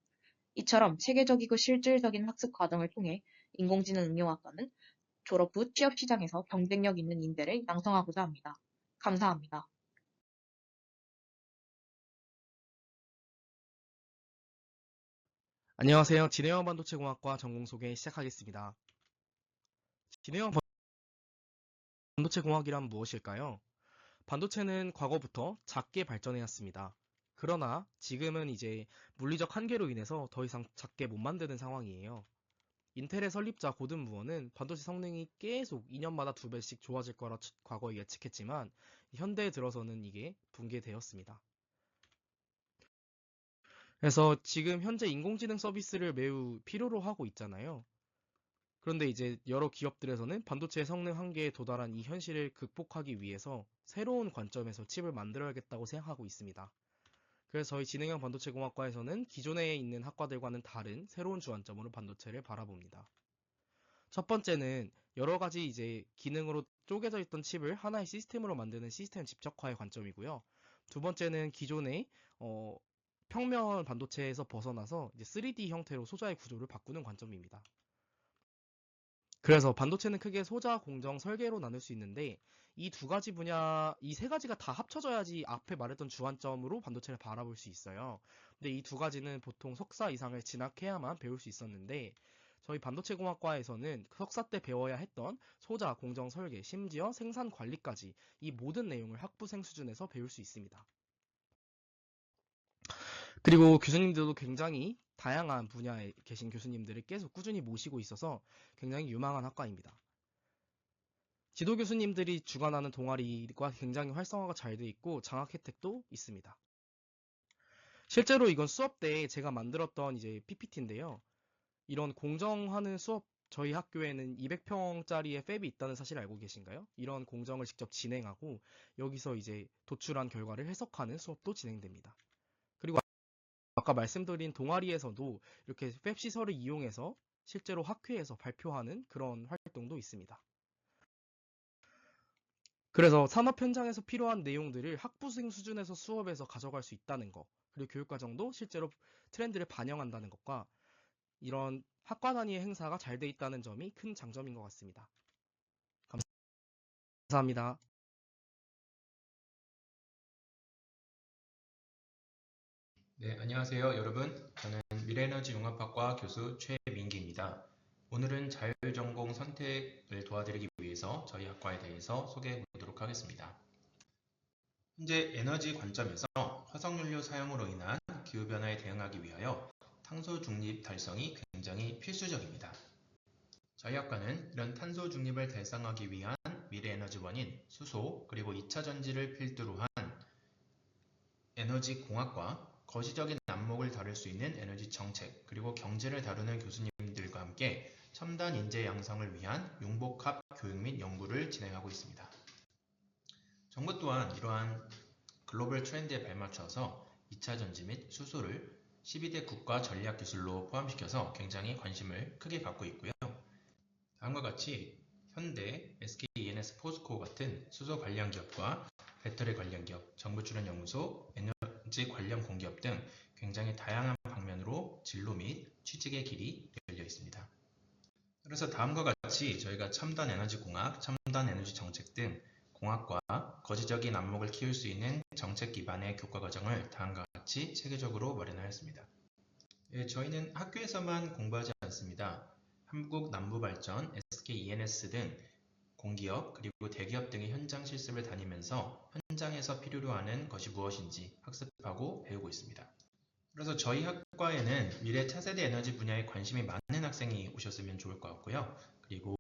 [SPEAKER 20] 이처럼 체계적이고 실질적인 학습 과정을 통해 인공지능 응용학과는 졸업 후 취업 시장에서 경쟁력 있는 인재를 양성하고자 합니다. 감사합니다.
[SPEAKER 21] 안녕하세요. 진해영 반도체공학과 전공 소개 시작하겠습니다. 진해영 반도체공학이란 무엇일까요? 반도체는 과거부터 작게 발전해왔습니다. 그러나 지금은 이제 물리적 한계로 인해서 더 이상 작게 못 만드는 상황이에요. 인텔의 설립자 고든 무어는 반도체 성능이 계속 2년마다 2배씩 좋아질 거라 과거에 예측했지만 현대에 들어서는 이게 붕괴되었습니다. 그래서 지금 현재 인공지능 서비스를 매우 필요로 하고 있잖아요. 그런데 이제 여러 기업들에서는 반도체의 성능 한계에 도달한 이 현실을 극복하기 위해서 새로운 관점에서 칩을 만들어야겠다고 생각하고 있습니다. 그래서 저희 진행형 반도체공학과에서는 기존에 있는 학과들과는 다른 새로운 주안점으로 반도체를 바라봅니다. 첫 번째는 여러 가지 이제 기능으로 쪼개져 있던 칩을 하나의 시스템으로 만드는 시스템 집적화의 관점이고요. 두 번째는 기존의 평면 반도체에서 벗어나서 이제 3D 형태로 소자의 구조를 바꾸는 관점입니다. 그래서 반도체는 크게 소자, 공정, 설계로 나눌 수 있는데 이 두 가지 분야, 이 세 가지가 다 합쳐져야지 앞에 말했던 주안점으로 반도체를 바라볼 수 있어요. 근데 이 두 가지는 보통 석사 이상을 진학해야만 배울 수 있었는데 저희 반도체공학과에서는 석사 때 배워야 했던 소자, 공정, 설계, 심지어 생산 관리까지 이 모든 내용을 학부생 수준에서 배울 수 있습니다. 그리고 교수님들도 굉장히 다양한 분야에 계신 교수님들을 계속 꾸준히 모시고 있어서 굉장히 유망한 학과입니다. 지도 교수님들이 주관하는 동아리가 굉장히 활성화가 잘 돼 있고 장학 혜택도 있습니다. 실제로 이건 수업 때 제가 만들었던 이제 PPT인데요. 이런 공정하는 수업, 저희 학교에는 200평짜리의 팹이 있다는 사실을 알고 계신가요? 이런 공정을 직접 진행하고 여기서 이제 도출한 결과를 해석하는 수업도 진행됩니다. 그리고 아까 말씀드린 동아리에서도 이렇게 팹 시설을 이용해서 실제로 학회에서 발표하는 그런 활동도 있습니다. 그래서 산업 현장에서 필요한 내용들을 학부생 수준에서 수업에서 가져갈 수 있다는 것, 그리고 교육과정도 실제로 트렌드를 반영한다는 것과 이런 학과 단위의 행사가 잘 돼 있다는 점이 큰 장점인 것 같습니다. 감사합니다.
[SPEAKER 22] 네, 안녕하세요, 여러분. 저는 미래에너지융합학과 교수 최민기입니다. 오늘은 자율전공 선택을 도와드리기 위해서 저희 학과에 대해서 소개해 보도록 하겠습니다. 현재 에너지 관점에서 화석연료 사용으로 인한 기후변화에 대응하기 위하여 탄소 중립 달성이 굉장히 필수적입니다. 저희 학과는 이런 탄소 중립을 달성하기 위한 미래에너지원인 수소 그리고 2차 전지를 필두로 한 에너지 공학과 거시적인 안목을 다룰 수 있는 에너지 정책 그리고 경제를 다루는 교수님들과 함께 첨단 인재 양성을 위한 융복합 교육 및 연구를 진행하고 있습니다. 정부 또한 이러한 글로벌 트렌드에 발맞춰서 2차 전지 및 수소를 12대 국가 전략 기술로 포함시켜서 굉장히 관심을 크게 갖고 있고요. 다음과 같이 현대, SK E&S, 포스코 같은 수소 관련 기업과 배터리 관련 기업, 정부 출연 연구소, 에너지 관련 공기업 등 굉장히 다양한 방면으로 진로 및 취직의 길이 열려 있습니다. 그래서 다음과 같이 저희가 첨단 에너지 공학, 첨단 에너지 정책 등 공학과 거시적인 안목을 키울 수 있는 정책 기반의 교과 과정을 다음과 같이 체계적으로 마련하였습니다. 저희는 학교에서만 공부하지 않습니다. 한국 남부발전, SK E&S 등 공기업 그리고 대기업 등의 현장 실습을 다니면서 현장에서 필요로 하는 것이 무엇인지 학습하고 배우고 있습니다. 그래서 저희 학과에는 미래 차세대 에너지 분야에 관심이 많은 학생이 오셨으면 좋을 것 같고요. 그리고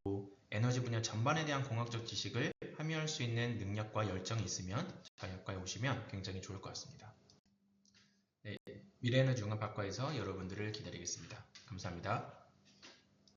[SPEAKER 22] 에너지 분야 전반에 대한 공학적 지식을 함유할 수 있는 능력과 열정이 있으면 저희 학과에 오시면 굉장히 좋을 것 같습니다. 네, 미래에너지 융합학과에서 여러분들을 기다리겠습니다. 감사합니다.